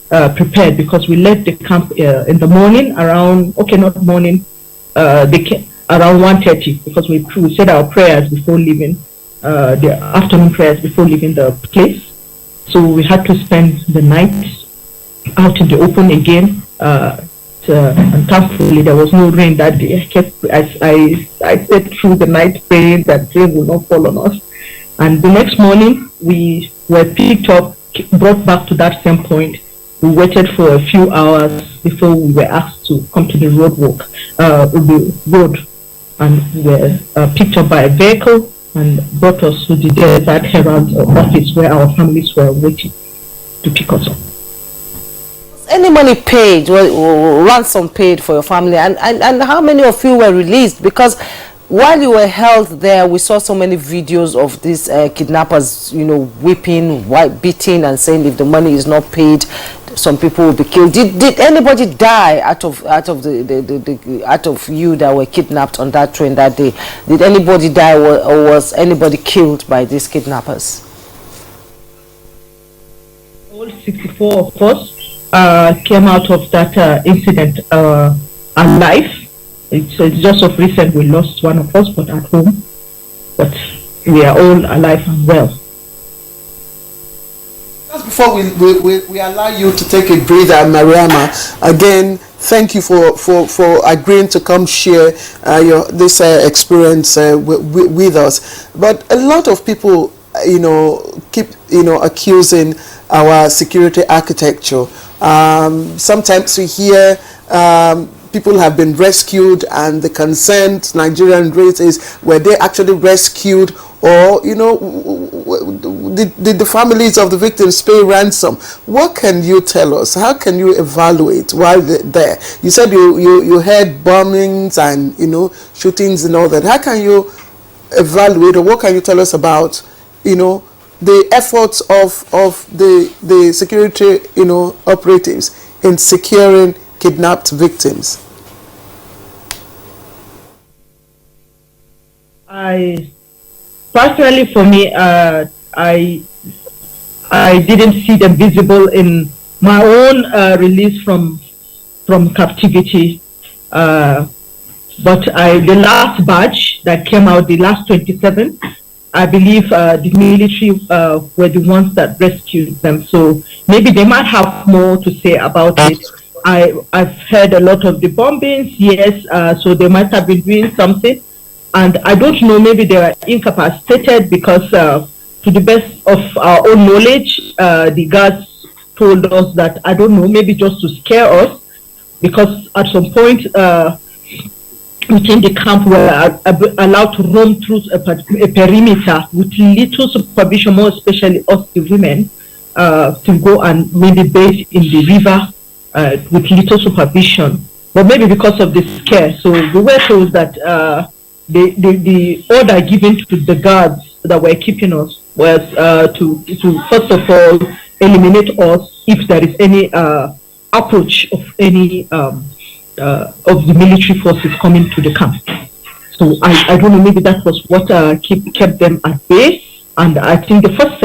prepared, because we left the camp in the morning around, not morning, around 1:30, because we said our prayers before leaving, the afternoon prayers before leaving the place. So we had to spend the night out in the open again, and thankfully there was no rain that day. I stayed through the night praying that rain will not fall on us. And the next morning we were picked up, brought back to that same point. We waited for a few hours before we were asked to come to the the road, and we were picked up by a vehicle and brought us to the Desert Herald office, where our families were waiting to pick us up. Any money paid, ransom paid for your family, and how many of you were released? Because while you were held there, we saw so many videos of these kidnappers, whipping, beating, and saying if the money is not paid, some people will be killed. Did anybody die out of you that were kidnapped on that train that day? Did anybody die, or was anybody killed by these kidnappers? All 64 of us came out of that incident alive. It's just of recent we lost one of us, but at home. But we are all alive and well. Just before we allow you to take a breather, Mariama, again, thank you for agreeing to come share this experience with us. But a lot of people, keep accusing our security architecture. Sometimes we hear people have been rescued, and the concerned Nigerian races, were they actually rescued, or did the families of the victims pay ransom? What can you tell us? How can you evaluate while there? You said you heard bombings and shootings and all that. How can you evaluate, or what can you tell us about the efforts of the security operatives in securing kidnapped victims? Personally, for me, I didn't see them visible in my own release from captivity. But the last batch that came out, the last 27, I believe the military were the ones that rescued them. So maybe they might have more to say about it. I've heard a lot of the bombings, yes, so they might have been doing something. And I don't know, maybe they were incapacitated, because to the best of our own knowledge, the guards told us that, I don't know, maybe just to scare us, because at some point within the camp we were allowed to roam through a perimeter with little supervision, more especially us, the women, to go and maybe bathe in the river with little supervision. But maybe because of the scare, so we were told that the order given to the guards that were keeping us was to first of all eliminate us if there is any approach of any of the military forces coming to the camp. So I don't know, maybe that was what kept them at bay. And I think the first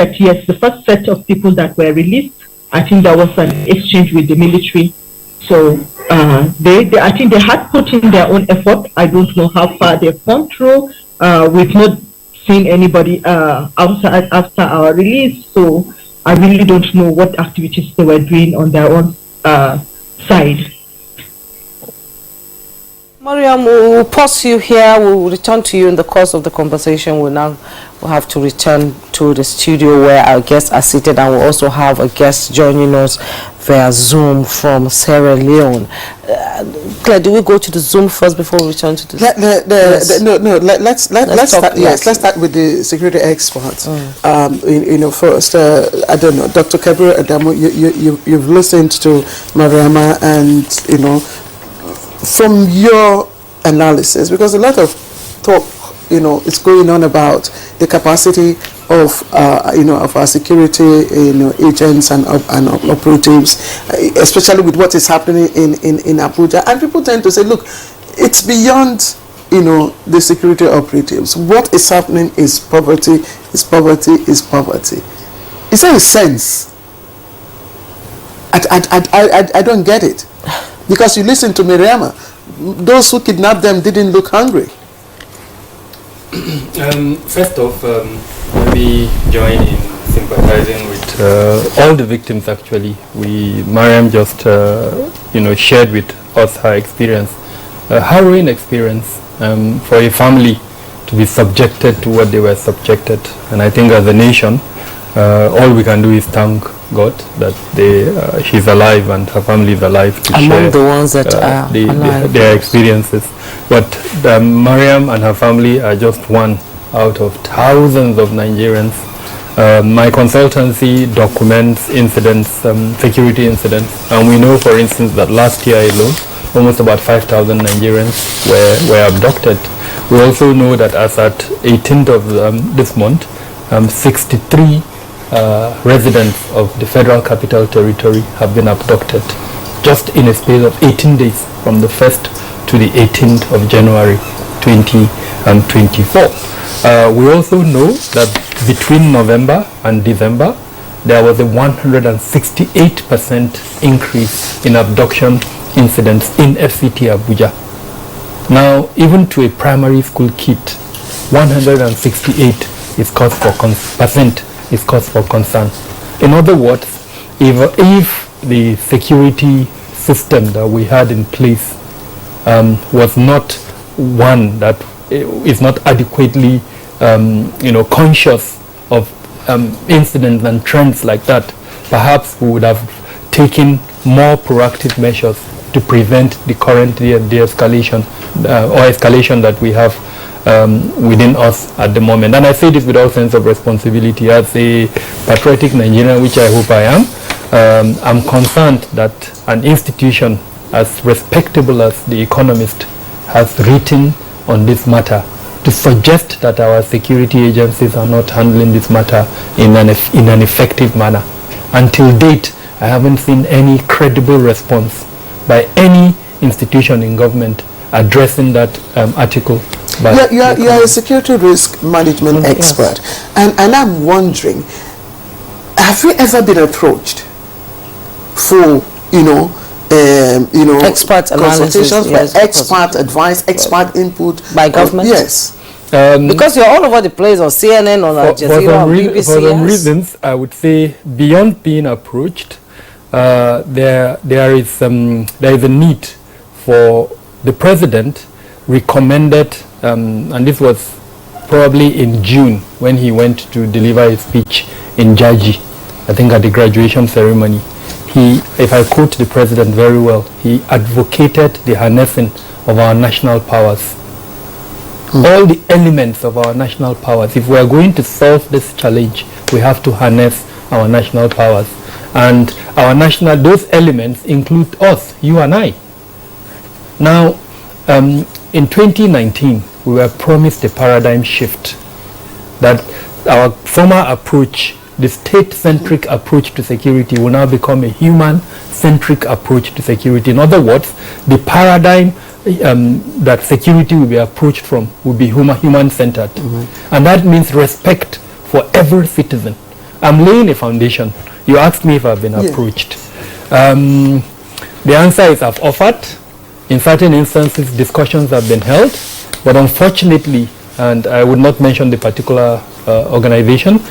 set of people that were released, I think there was an exchange with the military. So I think they had put in their own effort. I don't know how far they've gone through. We've not seen anybody outside after our release, so I really don't know what activities they were doing on their own side. Mariam, we'll pause you here. We'll return to you in the course of the conversation. We'll have to return to the studio where our guests are seated, and we'll also have a guest joining us via Zoom from Sierra Leone. Claire, do we go to the Zoom first before we return to the Let's start with the security experts. First, I don't know, Dr. Kabir Adamo, you've listened to Mariama, and from your analysis, because a lot of talk is going on about the capacity of of our security agents and operatives, especially with what is happening in Abuja, and people tend to say, look, it's beyond the security operatives. What is happening is poverty. Is poverty. Is there a sense? I don't get it. Because you listen to Miriama, those who kidnapped them didn't look hungry. First off, let me join in sympathizing with all the victims. Actually, Mariam just shared with us her experience, a harrowing experience for a family to be subjected to what they were subjected. And I think as a nation, all we can do is thank God that she's alive and her family is alive to among share the ones that are alive, their experiences. But Mariam and her family are just one out of thousands of Nigerians. My consultancy documents incidents, security incidents, and we know, for instance, that last year alone, almost about 5,000 Nigerians were abducted. We also know that as at 18th of this month, 63 residents of the Federal Capital Territory have been abducted just in a space of 18 days from the 1st to the 18th of January 2024. We also know that between November and December there was a 168% increase in abduction incidents in FCT Abuja. Now, even to a primary school kid, 168 is cause for concern. In other words, if the security system that we had in place was not one that is not adequately conscious of incidents and trends like that, perhaps we would have taken more proactive measures to prevent the current de-escalation or escalation that we have within us at the moment. And I say this with all sense of responsibility. As a patriotic Nigerian, which I hope I am, I'm concerned that an institution as respectable as The Economist has written on this matter to suggest that our security agencies are not handling this matter in an effective manner. Until date, I haven't seen any credible response by any institution in government addressing that article. You are a security risk management expert, and I'm wondering, have you ever been approached for expert consultations, expert advice, expert input by government? Yes. Because you're all over the place on CNN, on Al Jazeera, on BBC. For some reasons, I would say beyond being approached, there is a need for the president recommended, and this was probably in June when he went to deliver his speech in Jaji, I think at the graduation ceremony. If I quote the president very well, he advocated the harnessing of our national powers. All the elements of our national powers. If we are going to solve this challenge, we have to harness our national powers. And those elements include us, you and I. Now, in 2019, we were promised a paradigm shift, that our former approach, the state-centric approach to security, will now become a human-centric approach to security. In other words, the paradigm that security will be approached from will be human-centered. And that means respect for every citizen. I'm laying a foundation. You asked me if I've been approached. The answer is I've offered. In certain instances, discussions have been held, but unfortunately, and I would not mention the particular organization,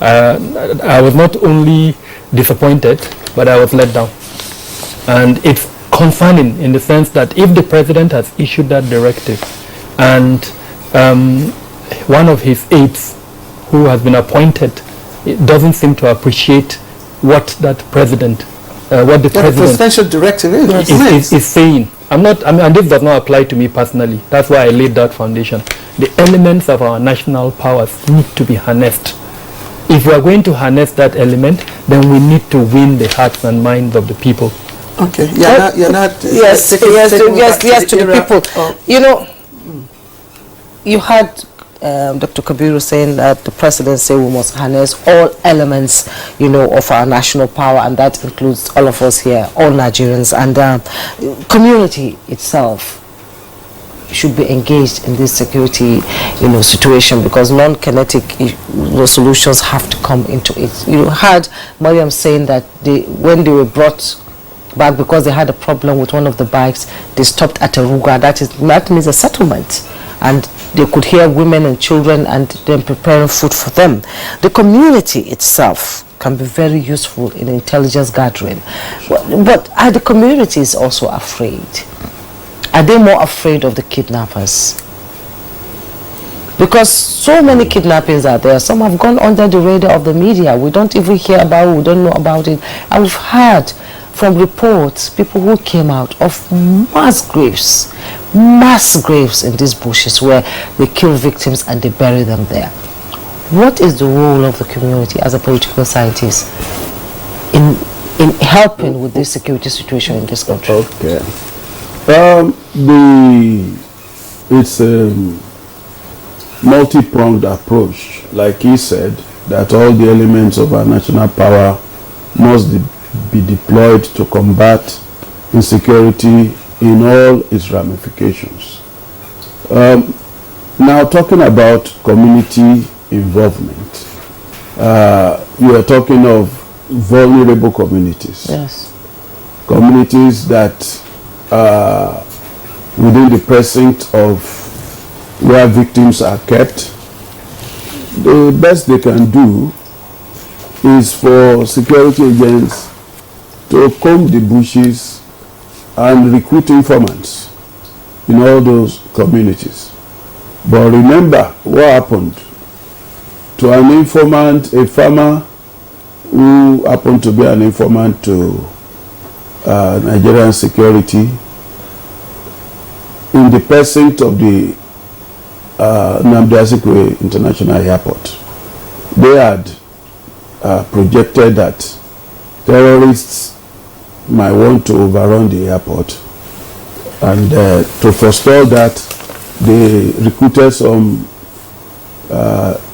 I was not only disappointed, but I was let down. And it's concerning in the sense that if the president has issued that directive and one of his aides who has been appointed doesn't seem to appreciate what that president, what the president, the presidential directive is saying. And this does not apply to me personally. That's why I laid that foundation. The elements of our national powers need to be harnessed. If we are going to harness that element, then we need to win the hearts and minds of the people. Okay, you're not yes, to the people. Oh. You know, you had Dr. Kabiru saying that the president said we must harness all elements, you know, of our national power, and that includes all of us here, all Nigerians, and community itself should be engaged in this security, you know, situation, because non-kinetic solutions have to come into it. You had Mariam saying that when they were brought back because they had a problem with one of the bikes, they stopped at a Ruga. That means a settlement, and they could hear women and children and them preparing food for them. The community itself can be very useful in intelligence gathering. But are the communities also afraid? Are they more afraid of the kidnappers? Because so many kidnappings are there. Some have gone under the radar of the media. We don't even hear about it, we don't know about it. And we've heard from reports, people who came out of mass graves in these bushes where they kill victims and they bury them there. What is the role of the community as a political scientist in helping with this security situation in this country? Okay. It's a multi-pronged approach. Like he said, that all the elements of our national power must be deployed to combat insecurity in all its ramifications. Now, talking about community involvement, you are talking of vulnerable communities. Yes. Communities that within the precinct of where victims are kept. The best they can do is for security agents to comb the bushes and recruit informants in all those communities. But remember what happened to an informant, a farmer who happened to be an informant to Nigerian security in the precinct of the Nnamdi Azikiwe International Airport. They had projected that terrorists might want to overrun the airport, and to forestall that, they recruited some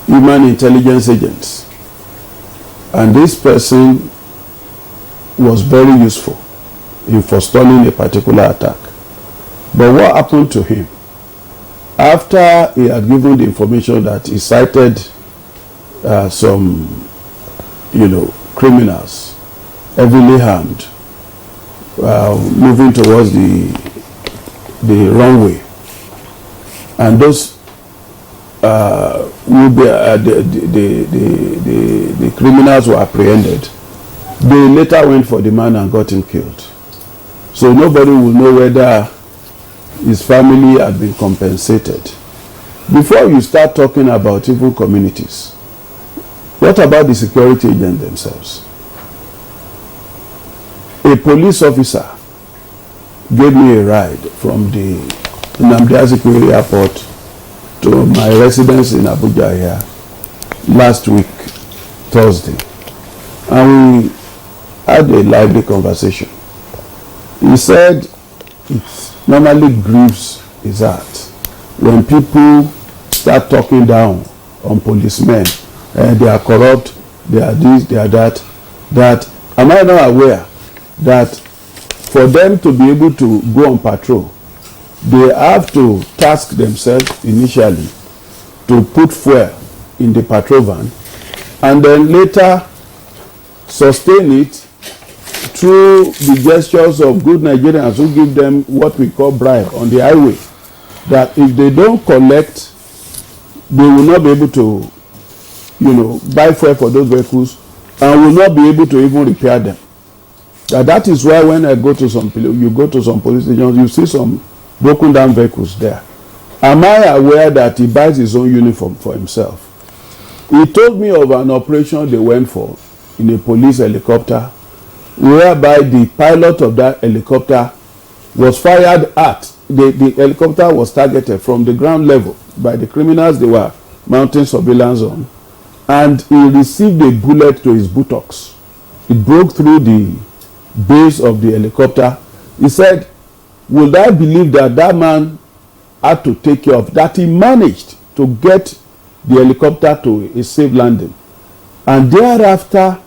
human intelligence agents, and this person was very useful in forestalling a particular attack. But what happened to him? After he had given the information that he cited some, criminals, heavily armed, moving towards the runway, and those will be the criminals were apprehended. They later went for the man and got him killed. So nobody will know whether his family had been compensated. Before you start talking about even communities, what about the security agents themselves? A police officer gave me a ride from the Nnamdi Azikiwe Airport to my residence in Abuja here last week, Thursday. And we had a lively conversation. He said it normally grieves his heart when people start talking down on policemen. They are corrupt, they are this, they are that. That, am I not aware that for them to be able to go on patrol, they have to task themselves initially to put fuel in the patrol van and then later sustain it through the gestures of good Nigerians who give them what we call bribe on the highway, that if they don't collect, they will not be able to, buy fuel for those vehicles and will not be able to even repair them. That is why when I go to you go to some police stations, you see some broken down vehicles there. Am I aware that he buys his own uniform for himself? He told me of an operation they went for in a police helicopter, whereby the pilot of that helicopter was fired at. The helicopter was targeted from the ground level by the criminals they were mounting surveillance on, and he received a bullet to his buttocks. It broke through the base of the helicopter. He said, would I believe that that man had to take care of that? He managed to get the helicopter to a safe landing, and thereafter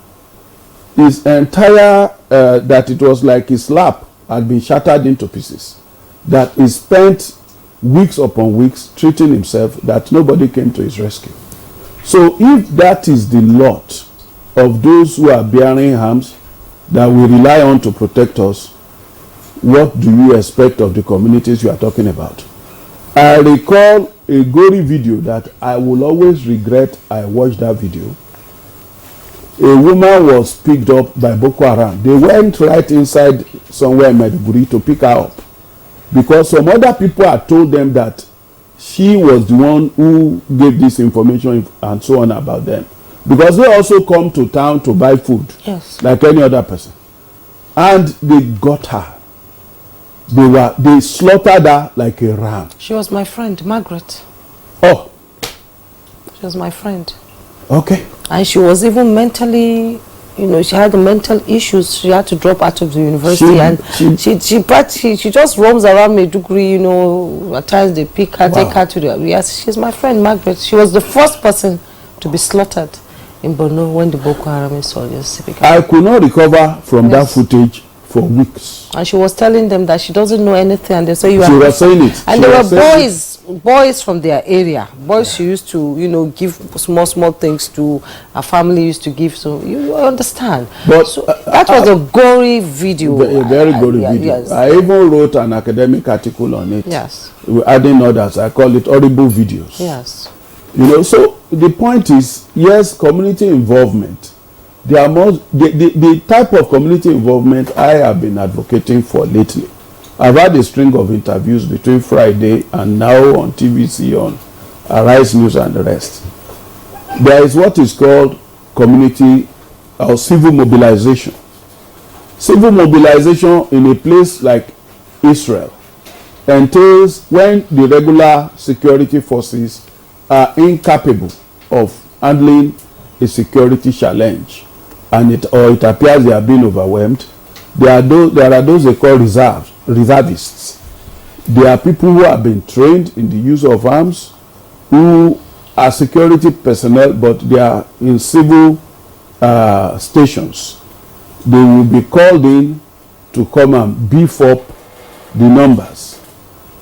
his entire that it was like his lap had been shattered into pieces, that he spent weeks upon weeks treating himself, that nobody came to his rescue. So if that is the lot of those who are bearing arms that we rely on to protect us, what do you expect of the communities you are talking about? I recall a gory video that I will always regret I watched that video. A woman was picked up by Boko Haram. They went right inside somewhere in Maiduguri to pick her up, because some other people had told them that she was the one who gave this information and so on about them, because they also come to town to buy food, yes, like any other person. And they got her. They slaughtered her like a ram. She was my friend, Margaret. Oh. She was my friend. Okay. And she was even mentally, you know, she had the mental issues. She had to drop out of the university, she just roams around Maiduguri, you know. At times they pick her, take her to the, yes, she's my friend, Margaret. She was the first person to be slaughtered in Borno when the Boko Haram soldiers began. I could not recover from that footage for weeks. And she was telling them that she doesn't know anything, and they say you are. She was saying it. And there were boys from their area. Boys she used to, you know, give small things to. Her family used to give. So you understand. But so that was a gory video. A very gory video. Yes. I even wrote an academic article on it. Yes. Adding others. I call it horrible videos. Yes. You know, so the point is, yes, community involvement. There are more, the type of community involvement I have been advocating for lately. I've had a string of interviews between Friday and now on TVC, on Arise News and the rest. There is what is called community or civil mobilization. Civil mobilization in a place like Israel entails when the regular security forces are incapable of handling a security challenge, and it appears they are being overwhelmed. There are those they call reservists. They are people who have been trained in the use of arms, who are security personnel, but they are in civil stations. They will be called in to come and beef up the numbers.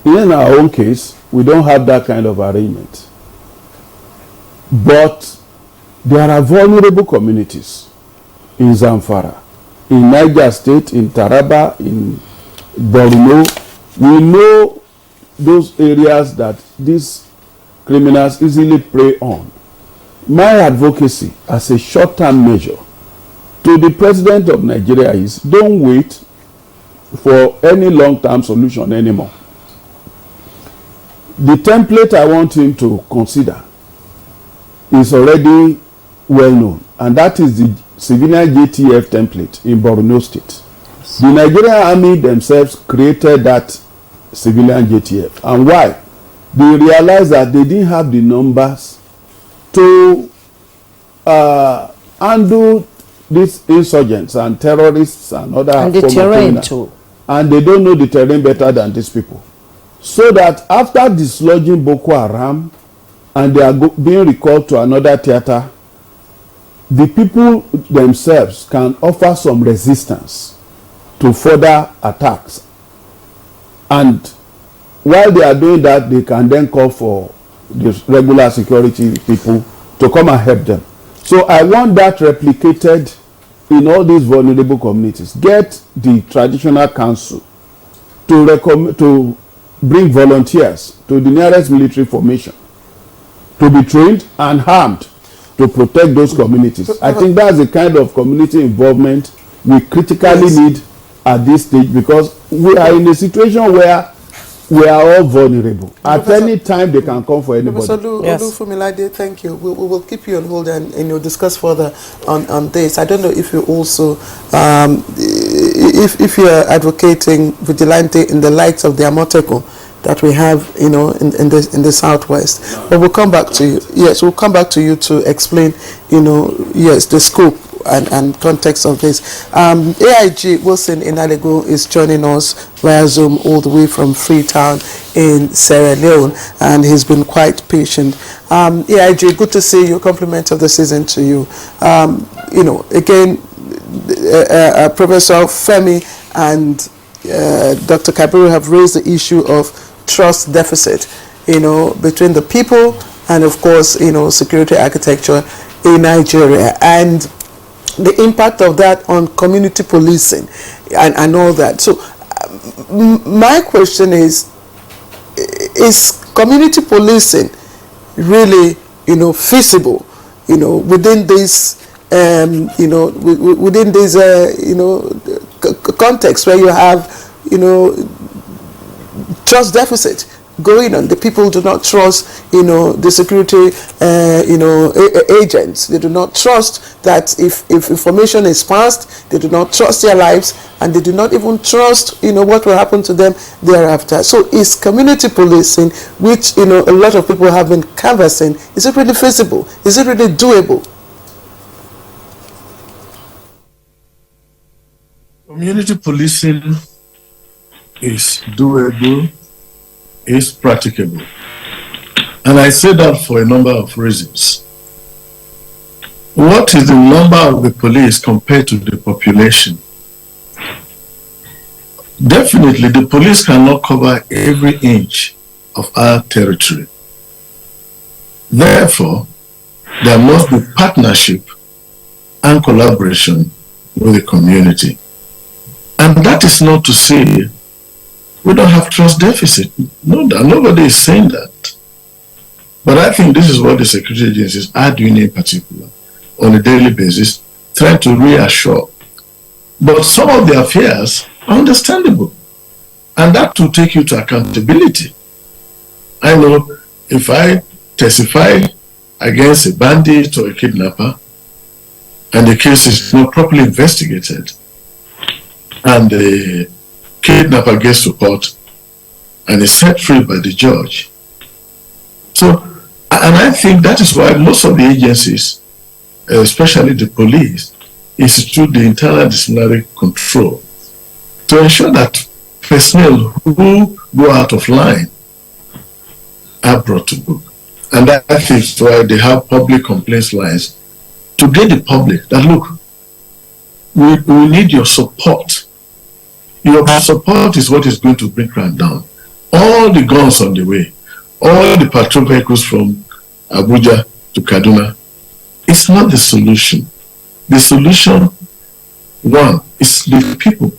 In our own case, we don't have that kind of arrangement. But there are vulnerable communities in Zamfara, in Niger State, in Taraba, in Borno. We know those areas that these criminals easily prey on. My advocacy as a short-term measure to the president of Nigeria is, don't wait for any long-term solution anymore. The template I want him to consider is already well known, and that is the civilian JTF template in Borno State. Yes. The Nigerian army themselves created that civilian JTF. And why? They realized that they didn't have the numbers to handle these insurgents and terrorists and other and the terrain too. And they don't know the terrain better than these people. So that after dislodging Boko Haram and they are being recalled to another theater, the people themselves can offer some resistance to further attacks. And while they are doing that, they can then call for the regular security people to come and help them. So I want that replicated in all these vulnerable communities. Get the traditional council to bring volunteers to the nearest military formation to be trained and armed to protect those communities. I think that's the kind of community involvement we critically need at this stage, because we are in a situation where we are all vulnerable. At any time, they can come for anybody. Olufumilade, thank you. We will keep you on hold and discuss further on this. I don't know if you also, if you are advocating vigilante in the likes of the Amotekun that we have, in the southwest. But we'll come back to you. Yes, we'll come back to you to explain, yes, the scope and context of this. AIG Wilson Inalego is joining us via Zoom all the way from Freetown in Sierra Leone, and he's been quite patient. AIG, good to see you. Compliment of the season to you. Again, Professor Femi and Dr. Kabiru have raised the issue of trust deficit, between the people and, of course, security architecture in Nigeria, and the impact of that on community policing and all that. So my question is community policing really, feasible, within this, within this, context where you have, trust deficit going on? The people do not trust, the security, agents. They do not trust that if information is passed, they do not trust their lives, and they do not even trust, what will happen to them thereafter. So is community policing, which, a lot of people have been canvassing, is it really feasible? Is it really doable? Community policing is doable, is practicable. And I say that for a number of reasons. What is the number of the police compared to the population? Definitely, the police cannot cover every inch of our territory. Therefore, there must be partnership and collaboration with the community. And that is not to say we don't have trust deficit. No, nobody is saying that. But I think this is what the security agencies are doing in particular on a daily basis, trying to reassure. But some of their fears are understandable. And that will take you to accountability. I know if I testify against a bandit or a kidnapper, and the case is not properly investigated, and the kidnapper gets to court and is set free by the judge. So, and I think that is why most of the agencies, especially the police, institute the internal disciplinary control to ensure that personnel who go out of line are brought to book. And that is why they have public complaints lines to get the public that, look, we need your support. Your support is what is going to bring crime down. All the guns on the way, all the patrol vehicles from Abuja to Kaduna, it's not the solution. The solution, one, is the people.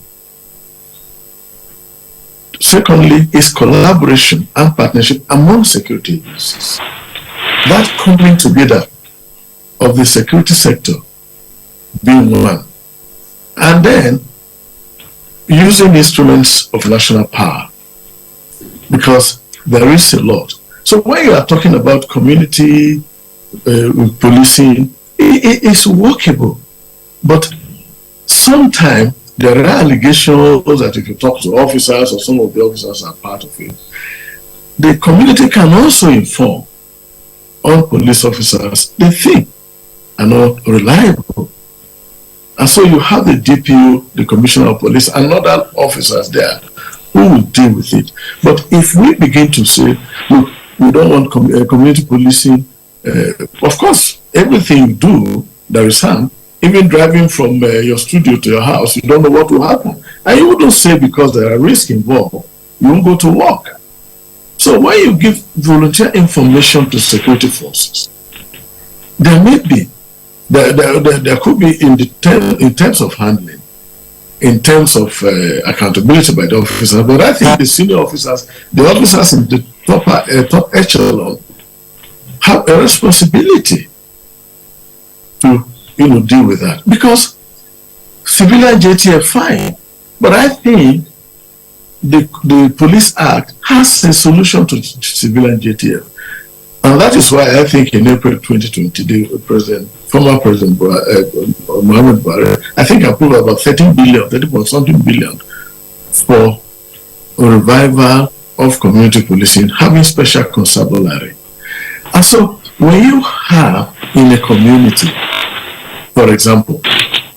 Secondly, is collaboration and partnership among security agencies. That coming together of the security sector being one. And then using instruments of national power, because there is a lot. So when you are talking about community policing, it is workable. But sometimes there are allegations that if you talk to officers, or some of the officers are part of it, the community can also inform all police officers they think are not reliable. And so you have the DPO, the Commissioner of Police, and other officers there who will deal with it. But if we begin to say, look, we don't want community policing, of course, everything you do, there is harm. Even driving from your studio to your house, you don't know what will happen. And you wouldn't say because there are risks involved, you won't go to work. So when you give volunteer information to security forces, there may be, there could be in terms of handling, in terms of accountability by the officers, but I think the senior officers, the officers in the top echelon have a responsibility to deal with that. Because civilian JTF, fine. But I think the Police Act has a solution to civilian JTF. And that is why I think in April 2020, the former President Mohamed Buhari, I think approved about 30.something billion for a revival of community policing, having special constabulary. And so when you have in a community, for example,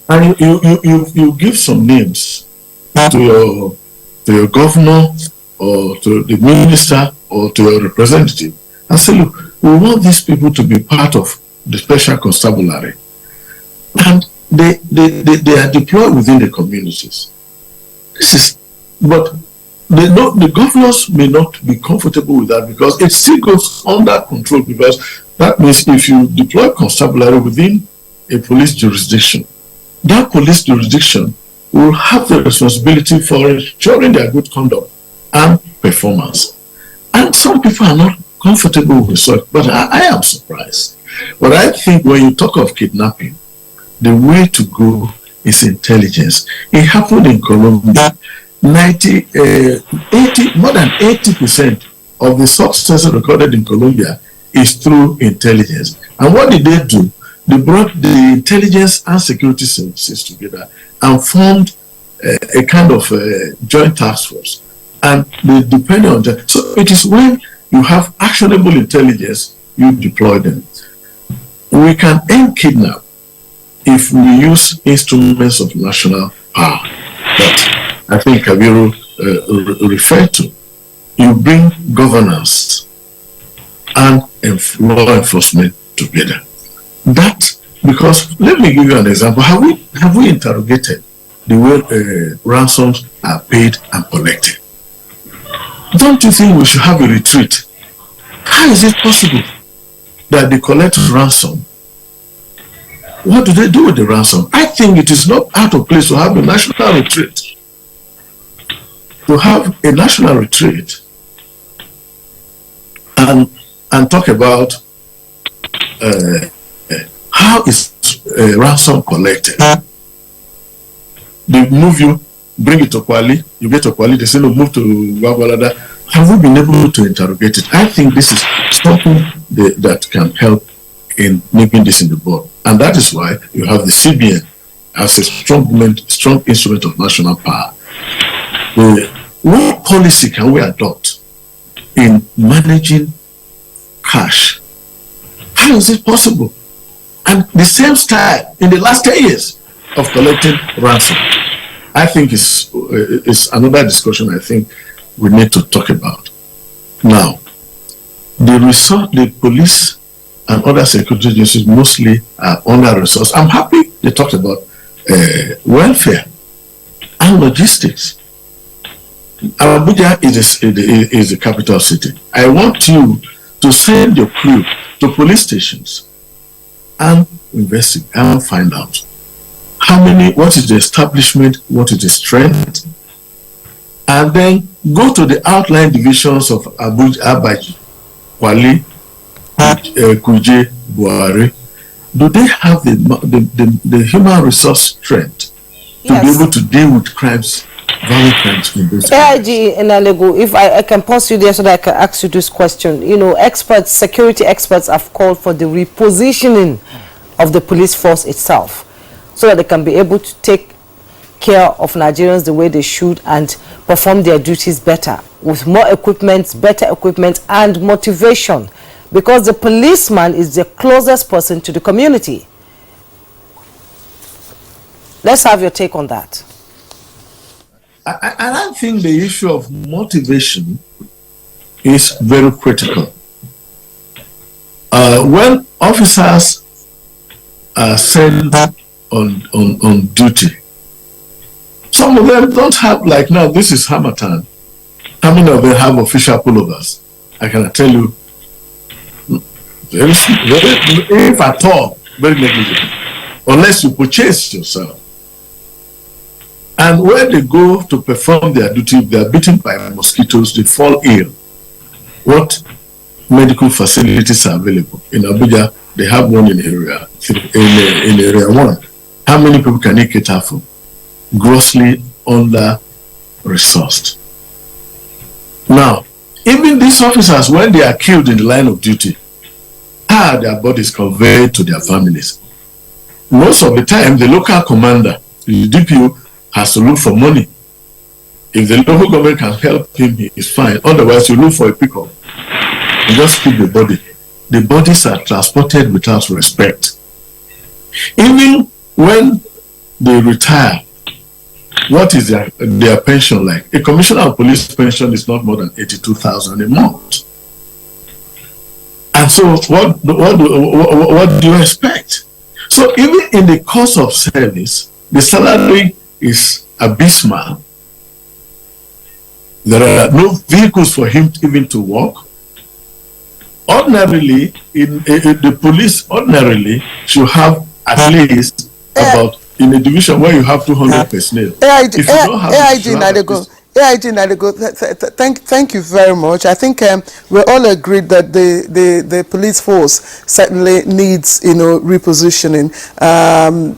and you give some names to your governor or to the minister or to your representative, and say, look, we want these people to be part of the special constabulary. And they are deployed within the communities. But the governors may not be comfortable with that because it still goes under control, because that means if you deploy constabulary within a police jurisdiction, that police jurisdiction will have the responsibility for ensuring their good conduct and performance. And some people are not comfortable with such, but I am surprised. But I think when you talk of kidnapping, the way to go is intelligence. It happened in Colombia. More than 80% of the success recorded in Colombia is through intelligence. And what did they do? They brought the intelligence and security services together and formed a kind of joint task force. And they depend on that. So it is when you have actionable intelligence, you deploy them. We can end kidnap if we use instruments of national power that I think Kabiru referred to. You bring governance and law enforcement together. That, because let me give you an example. Have we interrogated the way ransoms are paid and collected? Don't you think we should have a retreat? How is it possible that they collect ransom? What do they do with the ransom? I think it is not out of place to have a national retreat. To have a national retreat and talk about how is ransom collected. They move you, bring it to Kwali, you get to Kwali, they say, no, move to Wagwalada. Have we been able to interrogate it? I think this is something that can help in making this in the board. And that is why you have the CBN as a strong instrument of national power. What policy can we adopt in managing cash? How is it possible? And the same style in the last 10 years of collecting ransom. I think it's another discussion I think we need to talk about. Now, the police and other security agencies mostly are under-resourced. I'm happy they talked about welfare and logistics. Abuja is the capital city. I want you to send your crew to police stations and investigate and find out what is the establishment, what is the strength, and then go to the outlying divisions of Abuja, Abaji, Kwali, Kuje, Buhari. Do they have the human resource strength to be able to deal with crimes, violent crimes in those AIG in Alego, if I can pause you there so that I can ask you this question. You know, security experts have called for the repositioning of the police force itself so that they can be able to take care of Nigerians the way they should and perform their duties better with more equipment, better equipment and motivation, because the policeman is the closest person to the community. Let's have your take on that. I think the issue of motivation is very critical. When officers are sent on duty, some of them don't have, like now, this is Hamatan. How many of them have official pullovers? I cannot tell you. If at all, very negligible. Unless you purchase yourself. And when they go to perform their duty, if they are bitten by mosquitoes, they fall ill. What medical facilities are available? In Abuja, they have one in area 1. How many people can you cater for? grossly under-resourced. Now, even these officers, when they are killed in the line of duty, are their bodies conveyed to their families. Most of the time, the local commander, the DPO, has to look for money. If the local government can help him, he is fine. Otherwise, you look for a pickup. You just keep the body. The bodies are transported without respect. Even when they retire, what is their pension like? A commissioner of police pension is not more than 82,000 a month. And so what do you expect? So even in the course of service, the salary is abysmal. There are no vehicles for him even to walk. Ordinarily, the police ordinarily should have at least about, in a division where you have 200 personnel. Thank you very much. I think we're all agreed that the police force certainly needs, repositioning.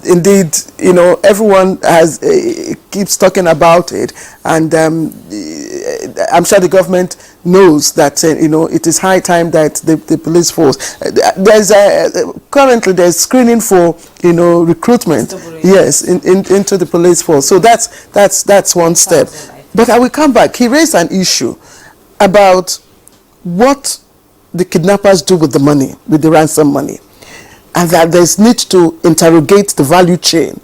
Indeed, everyone keeps talking about it, and I'm sure the government knows that it is high time that the police force. There's currently screening for recruitment. Yes, into the police force. So that's one step. But I will come back. He raised an issue about what the kidnappers do with the money, with the ransom money, and that there's need to interrogate the value chain.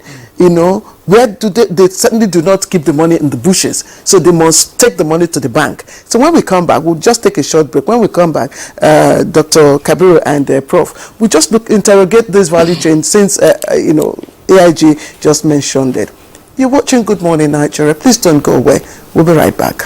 Where do they certainly do not keep the money in the bushes, so they must take the money to the bank. So when we come back, we'll just take a short break. When we come back, Dr. Kabiru and Prof, we just interrogate this value chain since AIG just mentioned it. You're watching Good Morning Nigeria. Please don't go away. We'll be right back.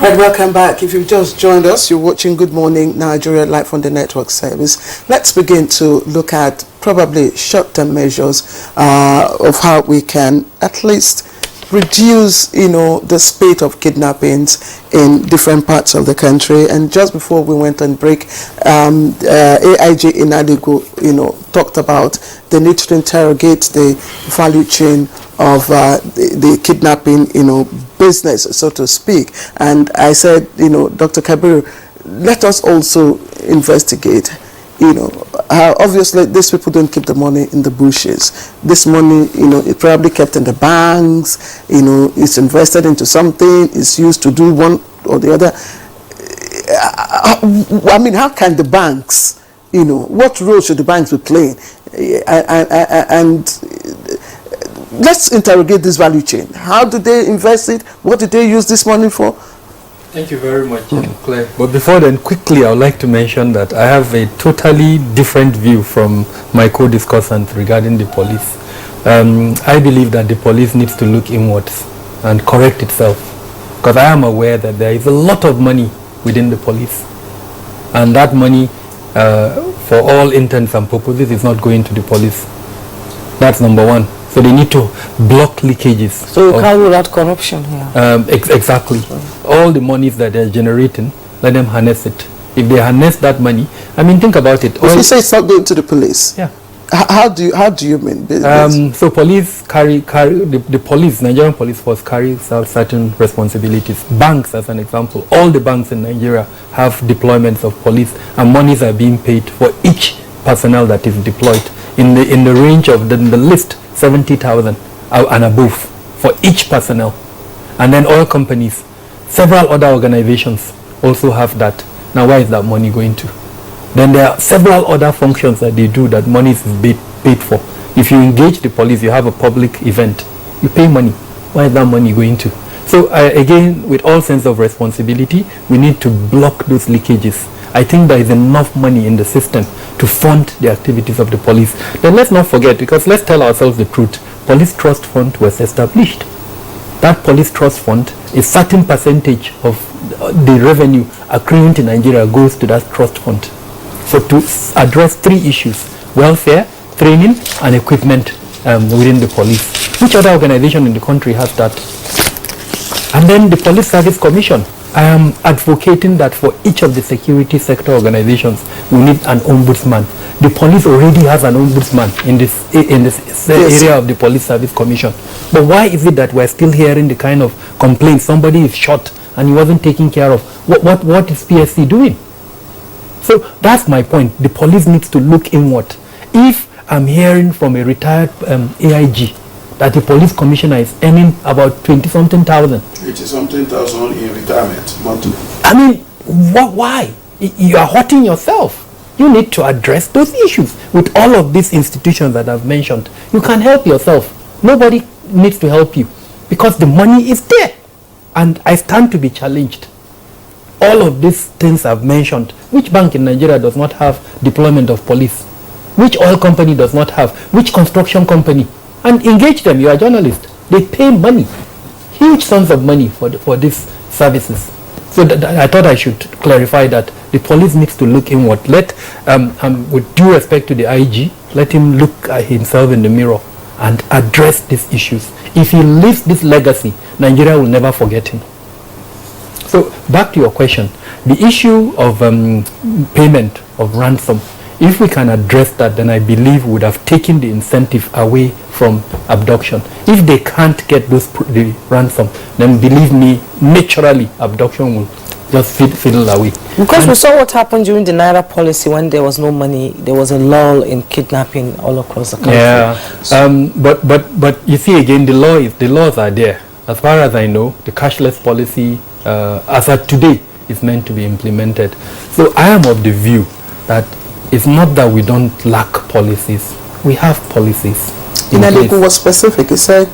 Right, welcome back. If you've just joined us, you're watching Good Morning Nigeria live on the network service. Let's begin to look at probably short-term measures of how we can at least reduce, the spate of kidnappings in different parts of the country. And just before we went on break, AIG Inadigo, talked about the need to interrogate the value chain of the kidnapping, business, so to speak. And I said, Dr. Kabiru, let us also investigate, how obviously these people don't keep the money in the bushes. This money, it probably kept in the banks, it's invested into something, it's used to do one or the other. I mean, how can the banks, what role should the banks be playing? And let's interrogate this value chain. How do they invest it? What did they use this money for? Thank you very much, Claire. But before then, quickly, I would like to mention that I have a totally different view from my co-discussant regarding the police. I believe that the police needs to look inwards and correct itself, because I am aware that there is a lot of money within the police, and that money, for all intents and purposes, is not going to the police. That's number one. So they need to block leakages. So you can't rule out corruption here. Exactly. All the monies that they're generating, let them harness it. If they harness that money, I mean, think about it. If you say it's not going to the police, yeah. How do you mean? So police carry the police, Nigerian police force carries out certain responsibilities. Banks, as an example, all the banks in Nigeria have deployments of police, and monies are being paid for each personnel that is deployed in the range of the list 70,000 and above for each personnel. And then oil companies, several other organizations also have that. Now, where is that money going to? Then there are several other functions that they do that money is paid for. If you engage the police, you have a public event, you pay money. Where is that money going to? So again, with all sense of responsibility, we need to block those leakages. I think there is enough money in the system to fund the activities of the police. Then let's not forget, because let's tell ourselves the truth, Police Trust Fund was established. That Police Trust Fund, a certain percentage of the revenue accruing to Nigeria goes to that trust fund. So to address three issues: welfare, training, and equipment within the police. Which other organization in the country has that? And then the Police Service Commission. I am advocating that for each of the security sector organizations, we need an ombudsman. The police already has an ombudsman in this area of the Police Service Commission. But why is it that we're still hearing the kind of complaints? Somebody is shot and he wasn't taken care of. What is PSC doing? So that's my point. The police needs to look inward. If I'm hearing from a retired AIG that the police commissioner is earning about 20-something thousand. 80-something thousand in retirement monthly. I mean, why? You are hurting yourself. You need to address those issues with all of these institutions that I've mentioned. You can help yourself. Nobody needs to help you because the money is there. And I stand to be challenged. All of these things I've mentioned, which bank in Nigeria does not have deployment of police? Which oil company does not have? Which construction company? And engage them. You are a journalist. They pay money, huge sums of money for these services. So I thought I should clarify that the police needs to look inward. Let, with due respect to the IG, let him look at himself in the mirror and address these issues. If he leaves this legacy, Nigeria will never forget him. So back to your question, the issue of payment of ransom, if we can address that, then I believe we would have taken the incentive away from abduction. If they can't get the ransom, then believe me, naturally abduction will just fiddle away. Because we saw what happened during the Naira policy when there was no money, there was a lull in kidnapping all across the country. Yeah, but you see again, the laws are there. As far as I know, the cashless policy, as of today, is meant to be implemented. So I am of the view that it's not that we don't lack policies. We have policies. Inaliku was specific. He said,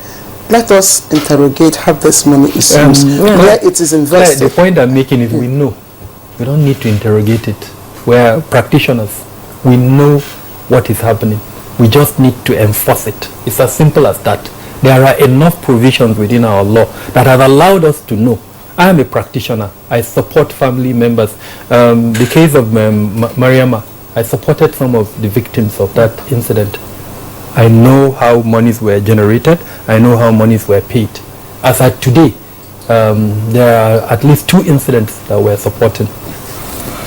let us interrogate how this money is used, where it is invested. The point I'm making is we know. We don't need to interrogate it. We're practitioners. We know what is happening. We just need to enforce it. It's as simple as that. There are enough provisions within our law that have allowed us to know. I am a practitioner. I support family members. The case of Mariama, I supported some of the victims of that incident. I know how monies were generated. I know how monies were paid. As at today, there are at least 2 incidents that we're supporting.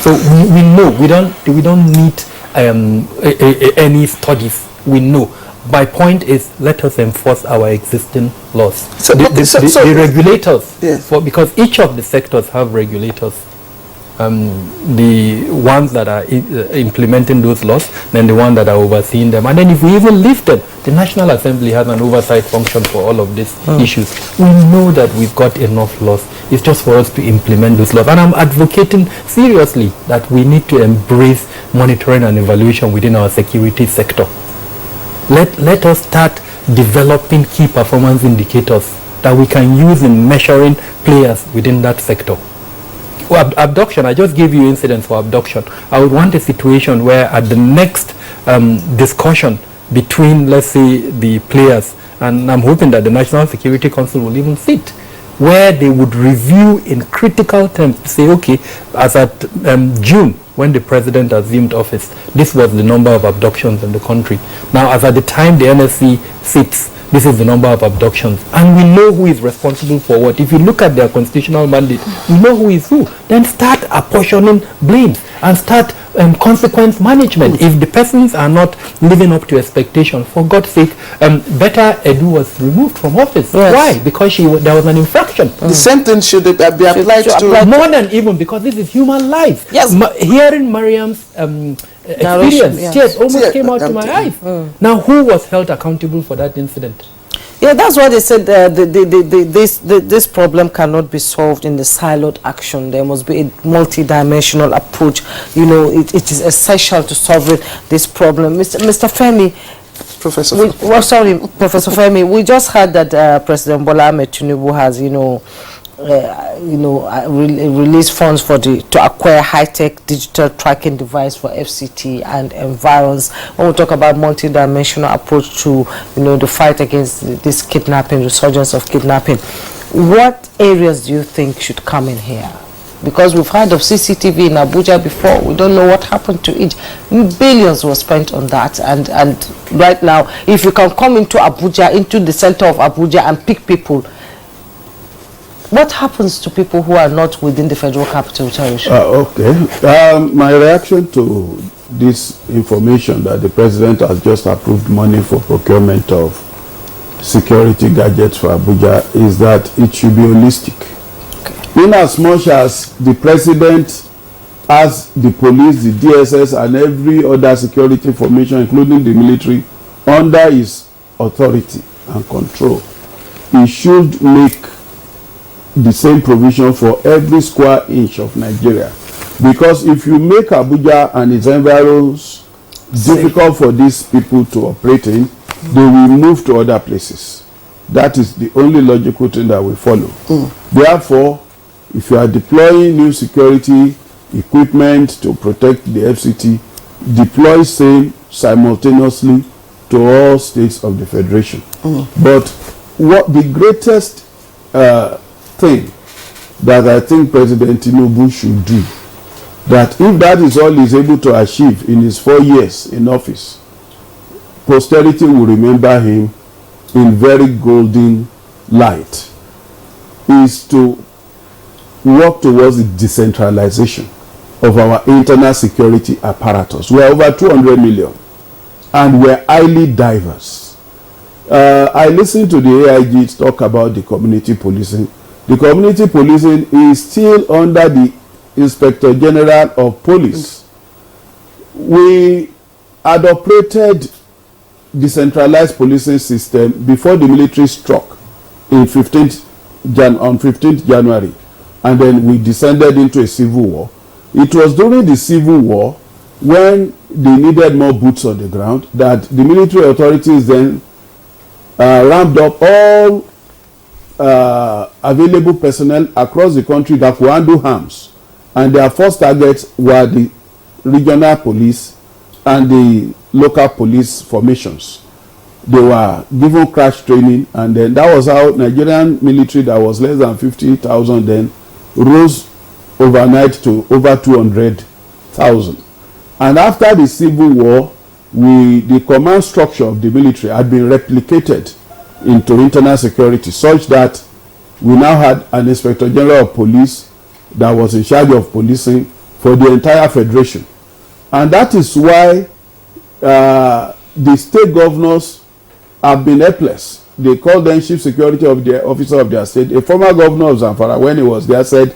So we know. We don't need any studies. We know. My point is, let us enforce our existing laws. So the regulators, yes. Because each of the sectors have regulators. The ones that are implementing those laws, then the ones that are overseeing them. And then if we even lift them, the National Assembly has an oversight function for all of these issues. We know that we've got enough laws. It's just for us to implement those laws. And I'm advocating seriously that we need to embrace monitoring and evaluation within our security sector. Let us start developing key performance indicators that we can use in measuring players within that sector. Abduction, I just gave you incidents for abduction. I would want a situation where at the next discussion between, let's say, the players, and I'm hoping that the National Security Council will even sit, where they would review in critical terms to say, okay, as at June, when the president assumed office, this was the number of abductions in the country. Now, as at the time the NSC sits, this is the number of abductions. And we know who is responsible for what. If you look at their constitutional mandate, we know who is who. Then start apportioning blames and start consequence management. If the persons are not living up to expectations, for God's sake, Better Edu was removed from office. Yes. Why? Because there was an infraction. The sentence should be applied to more than even, because this is human life. Yes. Hearing Mariam's experience, tears almost came out to my eyes. Now, who was held accountable for that incident? Yeah, that's why they said this problem cannot be solved in the siloed action. There must be a multi-dimensional approach. You know, it is essential to solve this problem. Mr. Femi, Professor Femi, we just heard that President Bola Ahmed Tinubu has, release funds to acquire high-tech digital tracking device for FCT and environs. When we talk about multi-dimensional approach to the fight against this kidnapping, resurgence of kidnapping, what areas do you think should come in here? Because we've heard of CCTV in Abuja before. We don't know what happened to it. Billions were spent on that, and right now, if you can come into Abuja, into the center of Abuja, and pick people, what happens to people who are not within the Federal Capital Territory? Okay. My reaction to this information that the president has just approved money for procurement of security gadgets for Abuja is that it should be holistic. Okay. In as much as the president has the police, the DSS, and every other security formation, including the military, under his authority and control, he should make the same provision for every square inch of Nigeria. Because if you make Abuja and its environs difficult for these people to operate in, they will move to other places. That is the only logical thing that we follow. Therefore, if you are deploying new security equipment to protect the FCT, deploy same simultaneously to all states of the Federation. But what the greatest thing that I think President Tinubu should do, that if that is all he's able to achieve in his 4 years in office, posterity will remember him in very golden light, is to work towards the decentralization of our internal security apparatus. We are over 200 million and we are highly diverse. I listened to the AIG talk about the community policing. The community policing is still under the Inspector General of Police. We had operated decentralized policing system before the military struck in 15th January, and then we descended into a civil war. It was during the civil war, when they needed more boots on the ground, that the military authorities then ramped up all available personnel across the country that could handle arms, and their first targets were the regional police and the local police formations. They were given crash training, and then that was how Nigerian military that was less than 50,000 then rose overnight to over 200,000. And after the civil war, the command structure of the military had been replicated into internal security, such that we now had an Inspector General of Police that was in charge of policing for the entire federation. And that is why the state governors have been helpless. They call them chief security of the officer of their state. A former governor of Zamfara, when he was there, said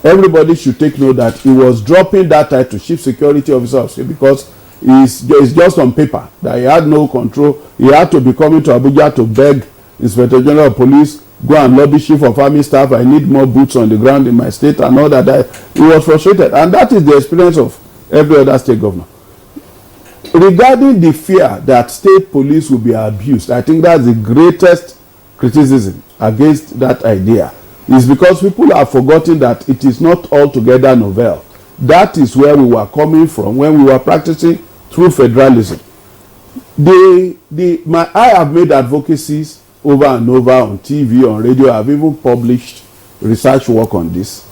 everybody should take note that he was dropping that title, chief security officer of state, because it's just on paper, that he had no control. He had to be coming to Abuja to beg Inspector General of Police, go and lobby chief of army staff, I need more boots on the ground in my state, and all that. He was frustrated, and that is the experience of every other state governor. Regarding the fear that state police will be abused, I think that's the greatest criticism against that idea, is because people have forgotten that it is not altogether novel. That is where we were coming from when we were practicing through federalism. I have made advocacies over and over on TV, on radio. I've even published research work on this.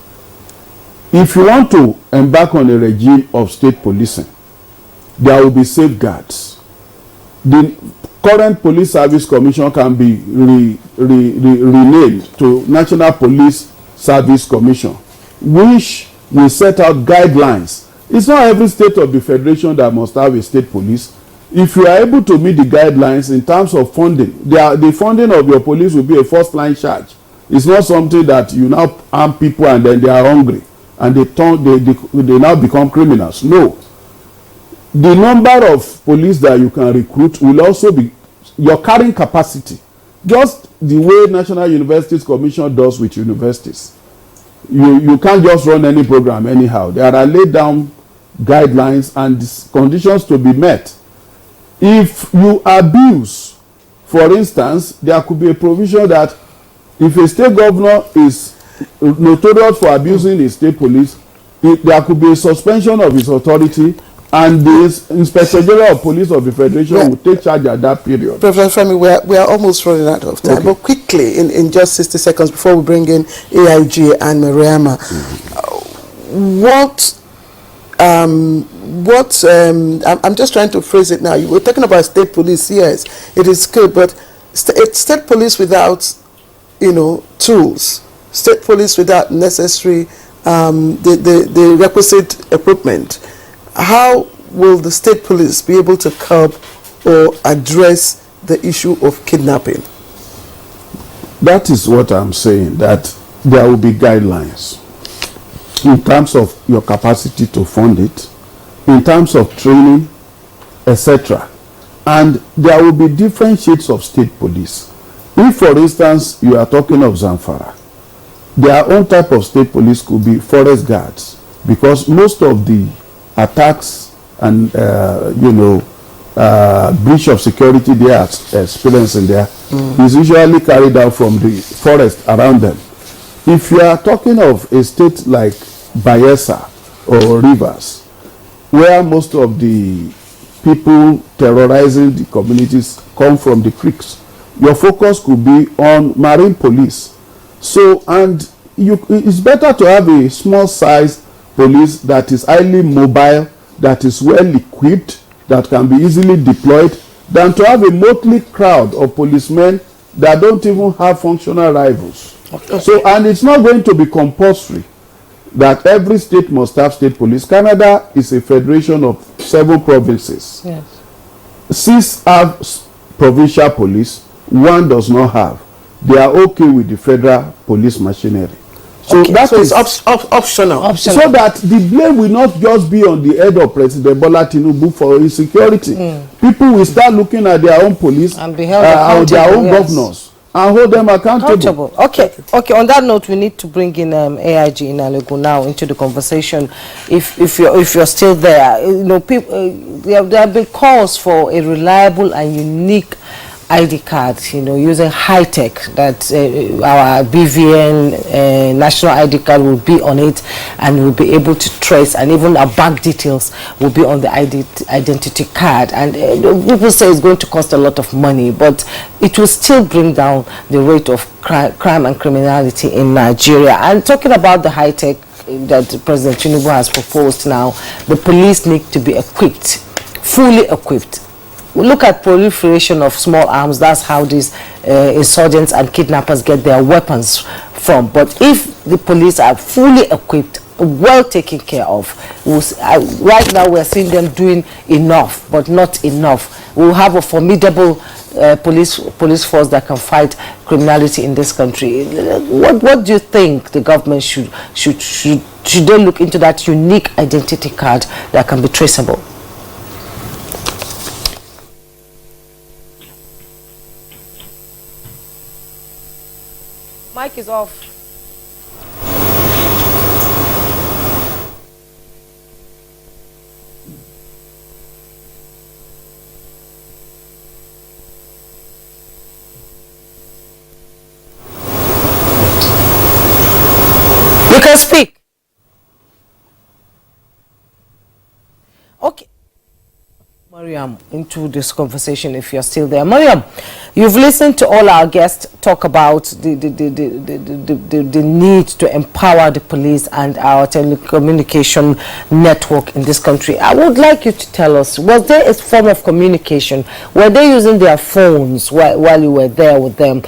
If you want to embark on a regime of state policing, there will be safeguards. The current Police Service Commission can be renamed to National Police Service Commission, which will set out guidelines. It's not every state of the federation that must have a state police. If you are able to meet the guidelines in terms of funding, the funding of your police will be a first line charge. It's not something that you now arm people and then they are hungry and they now become criminals. No. The number of police that you can recruit will also be your carrying capacity. Just the way National Universities Commission does with universities. You can't just run any program anyhow. There are laid down guidelines and conditions to be met. If you abuse, for instance, there could be a provision that if a state governor is notorious for abusing the state police, there could be a suspension of his authority, and the Inspector General of Police of the Federation will take charge at that period. Professor Femi, we are almost running out of time, but quickly, in just 60 seconds before we bring in AIG and Mariama, I'm just trying to phrase it now. You were talking about state police. Yes, it is good, but state police without, tools state police without necessary the requisite equipment, how will the state police be able to curb or address the issue of kidnapping? That is what I'm saying, that there will be guidelines in terms of your capacity to fund it, in terms of training, etc. And there will be different shades of state police. If, for instance, you are talking of Zamfara, their own type of state police could be forest guards, because most of the attacks and breach of security they are experiencing there is usually carried out from the forest around them. If you are talking of a state like Bayelsa or Rivers, where most of the people terrorizing the communities come from the creeks, your focus could be on marine police. So, and it's better to have a small size police that is highly mobile, that is well equipped, that can be easily deployed, than to have a motley crowd of policemen that don't even have functional rivals. Okay. So, and it's not going to be compulsory that every state must have state police. Canada is a federation of 7 provinces. Yes. 6 have provincial police, 1 does not have. They are okay with the federal police machinery. So okay, that is optional. So that the blame will not just be on the head of President Bola Tinubu for insecurity. People will start looking at their own police and be held or their own governors and hold them accountable. Okay. On that note, we need to bring in AIG Inalego now into the conversation. If you're still there, people there have been calls for a reliable and unique ID cards, using high tech, that our BVN national ID card will be on it and we'll be able to trace, and even our bank details will be on the identity card. And people say it's going to cost a lot of money, but it will still bring down the rate of crime and criminality in Nigeria. And talking about the high tech that President Tinubu has proposed now, the police need to be equipped, fully equipped. We look at proliferation of small arms. That's how these insurgents and kidnappers get their weapons from. But if the police are fully equipped, well taken care of, right now we're seeing them doing enough, but not enough. We'll have a formidable police force that can fight criminality in this country. What do you think the government should they look into that unique identity card that can be traceable? Mic is off. You can speak. Okay. Mariam, into this conversation if you're still there. Mariam, you've listened to all our guests talk about the need to empower the police and our telecommunication network in this country. I would like you to tell us, was there a form of communication? Were they using their phones while you were there with them,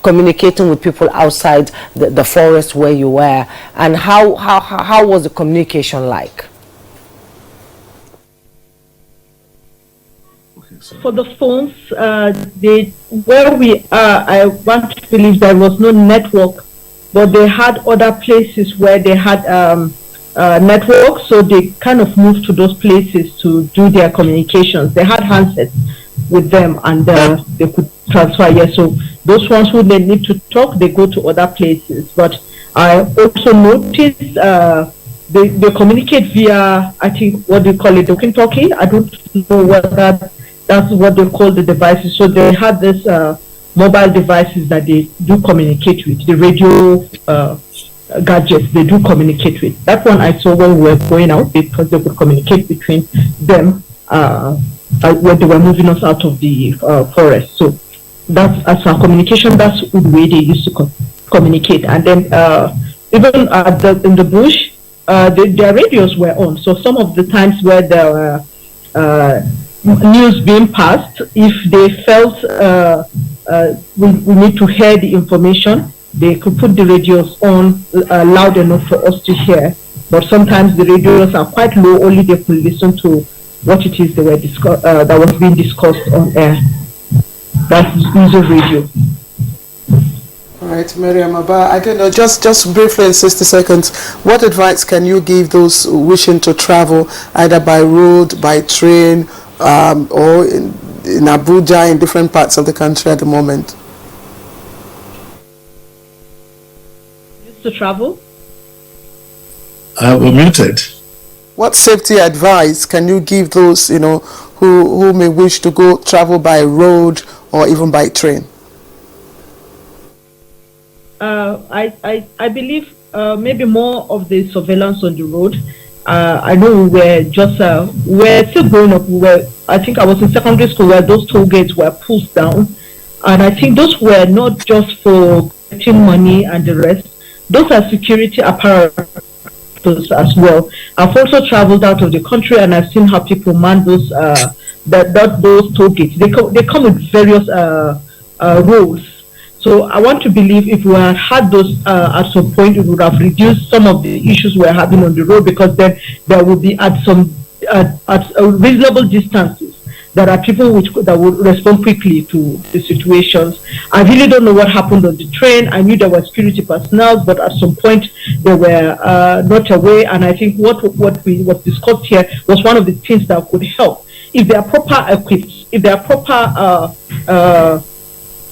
communicating with people outside the forest where you were? And how was the communication like? For the phones, where we are, I want to believe there was no network, but they had other places where they had network, so they kind of moved to those places to do their communications. They had handsets with them, and they could transfer. Yes, so those ones who they need to talk, they go to other places. But I also noticed they communicate via, I think, what do you call it, talkie. I don't know whether that's what they call the devices. So they had this mobile devices that they do communicate with, the radio gadgets they do communicate with. That one I saw when we were going out, because they could communicate between them when they were moving us out of the forest. So that's, as for communication, that's the way they used to communicate. And then even in the bush, their radios were on. So some of the times where there were news being passed, if they felt we need to hear the information, they could put the radios on loud enough for us to hear, but sometimes the radios are quite low, only they could listen to what it is they were that was being discussed on air. That's user radio. All right, Miriam Abba, I don't know, just briefly in 60 seconds, what advice can you give those wishing to travel either by road, by train, or in Abuja, in different parts of the country at the moment? To travel? We're muted. What safety advice can you give those, who may wish to go travel by road or even by train? I believe maybe more of the surveillance on the road. I know we're still growing up. I think I was in secondary school where those toll gates were pulled down, and I think those were not just for getting money and the rest. Those are security apparatus as well. I've also traveled out of the country, and I've seen how people man those those toll gates. They come with various roles. So I want to believe if we had those at some point, it would have reduced some of the issues we're having on the road, because then there would be at reasonable distances. There are people that would respond quickly to the situations. I really don't know what happened on the train. I knew there were security personnel, but at some point they were not aware. And I think what was discussed here was one of the things that could help. If they are proper equipped, if they are proper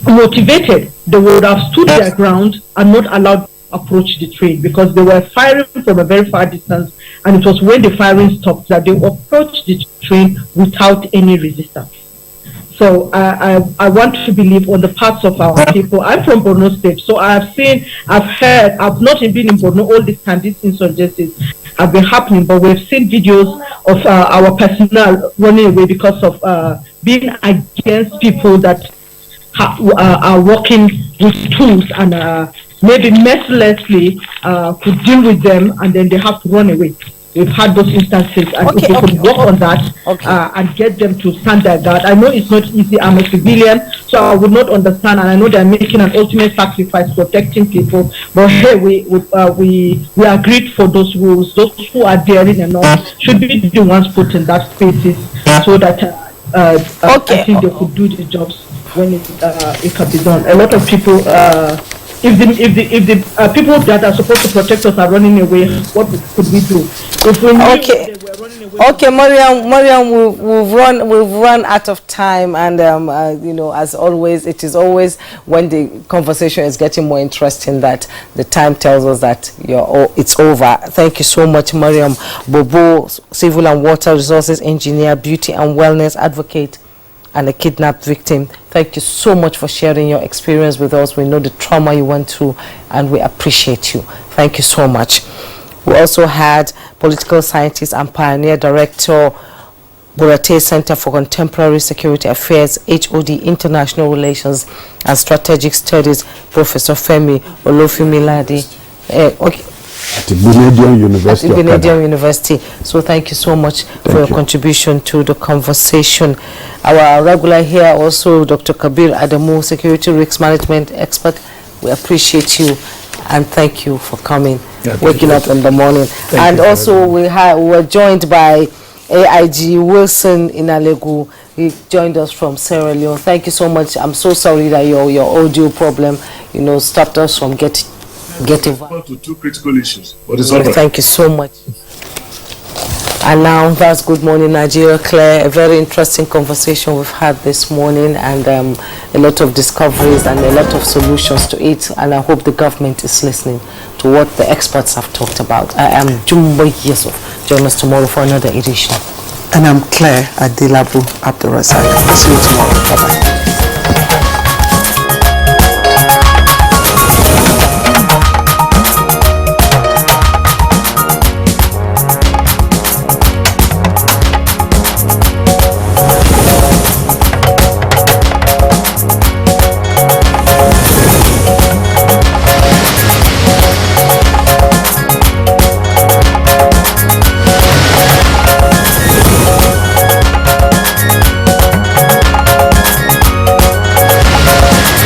motivated, they would have stood their ground and not allowed to approach the train, because they were firing from a very far distance, and it was when the firing stopped that they approached the train without any resistance. So I want to believe on the parts of our people. I'm from Borno State, so I've heard, I've not been in Borno all this time. These insurgencies have been happening, but we've seen videos of our personnel running away because of being against people that are working with tools and maybe mercilessly could deal with them, and then they have to run away. We've had those instances, and if we could work on that and get them to stand their guard. I know it's not easy. I'm a civilian, so I would not understand, and I know they're making an ultimate sacrifice protecting people. But hey, we agreed for those rules. Those who are daring enough should be the ones put in that spaces, so that I think they could do the jobs when it can be done. A lot of people, if the people that are supposed to protect us are running away, what could we do? If we knew they were running away. Okay, Mariam, we've run out of time, and as always, it is always when the conversation is getting more interesting that the time tells us that it's over. Thank you so much, Mariam Bobo, Civil and Water Resources Engineer, Beauty and Wellness Advocate, and a kidnapped victim. Thank you so much for sharing your experience with us. We know the trauma you went through, and we appreciate you. Thank you so much. We also had political scientist and pioneer director, Burate Center for Contemporary Security Affairs, HOD International Relations and Strategic Studies, Professor Femi Olufimilade. At Igbinedion University. At Igbinedion University. So thank you so much for your contribution to the conversation. Our regular here also, Dr. Kabir Adamu, Security Risk Management Expert. We appreciate you and thank you for coming, waking up in the morning. And also we were joined by AIG Wilson Inalegu. He joined us from Sierra Leone. Thank you so much. I'm so sorry that your audio problem, stopped us from getting to two critical issues, but it's all right. Thank you so much. And now that's Good Morning Nigeria. Claire, a very interesting conversation we've had this morning, and a lot of discoveries and a lot of solutions to it, and I hope the government is listening to what the experts have talked about. I am Jumbo Yusuf. Join us tomorrow for another edition. And I'm Claire Adilabu Abdurrazak. See you tomorrow. Bye-bye.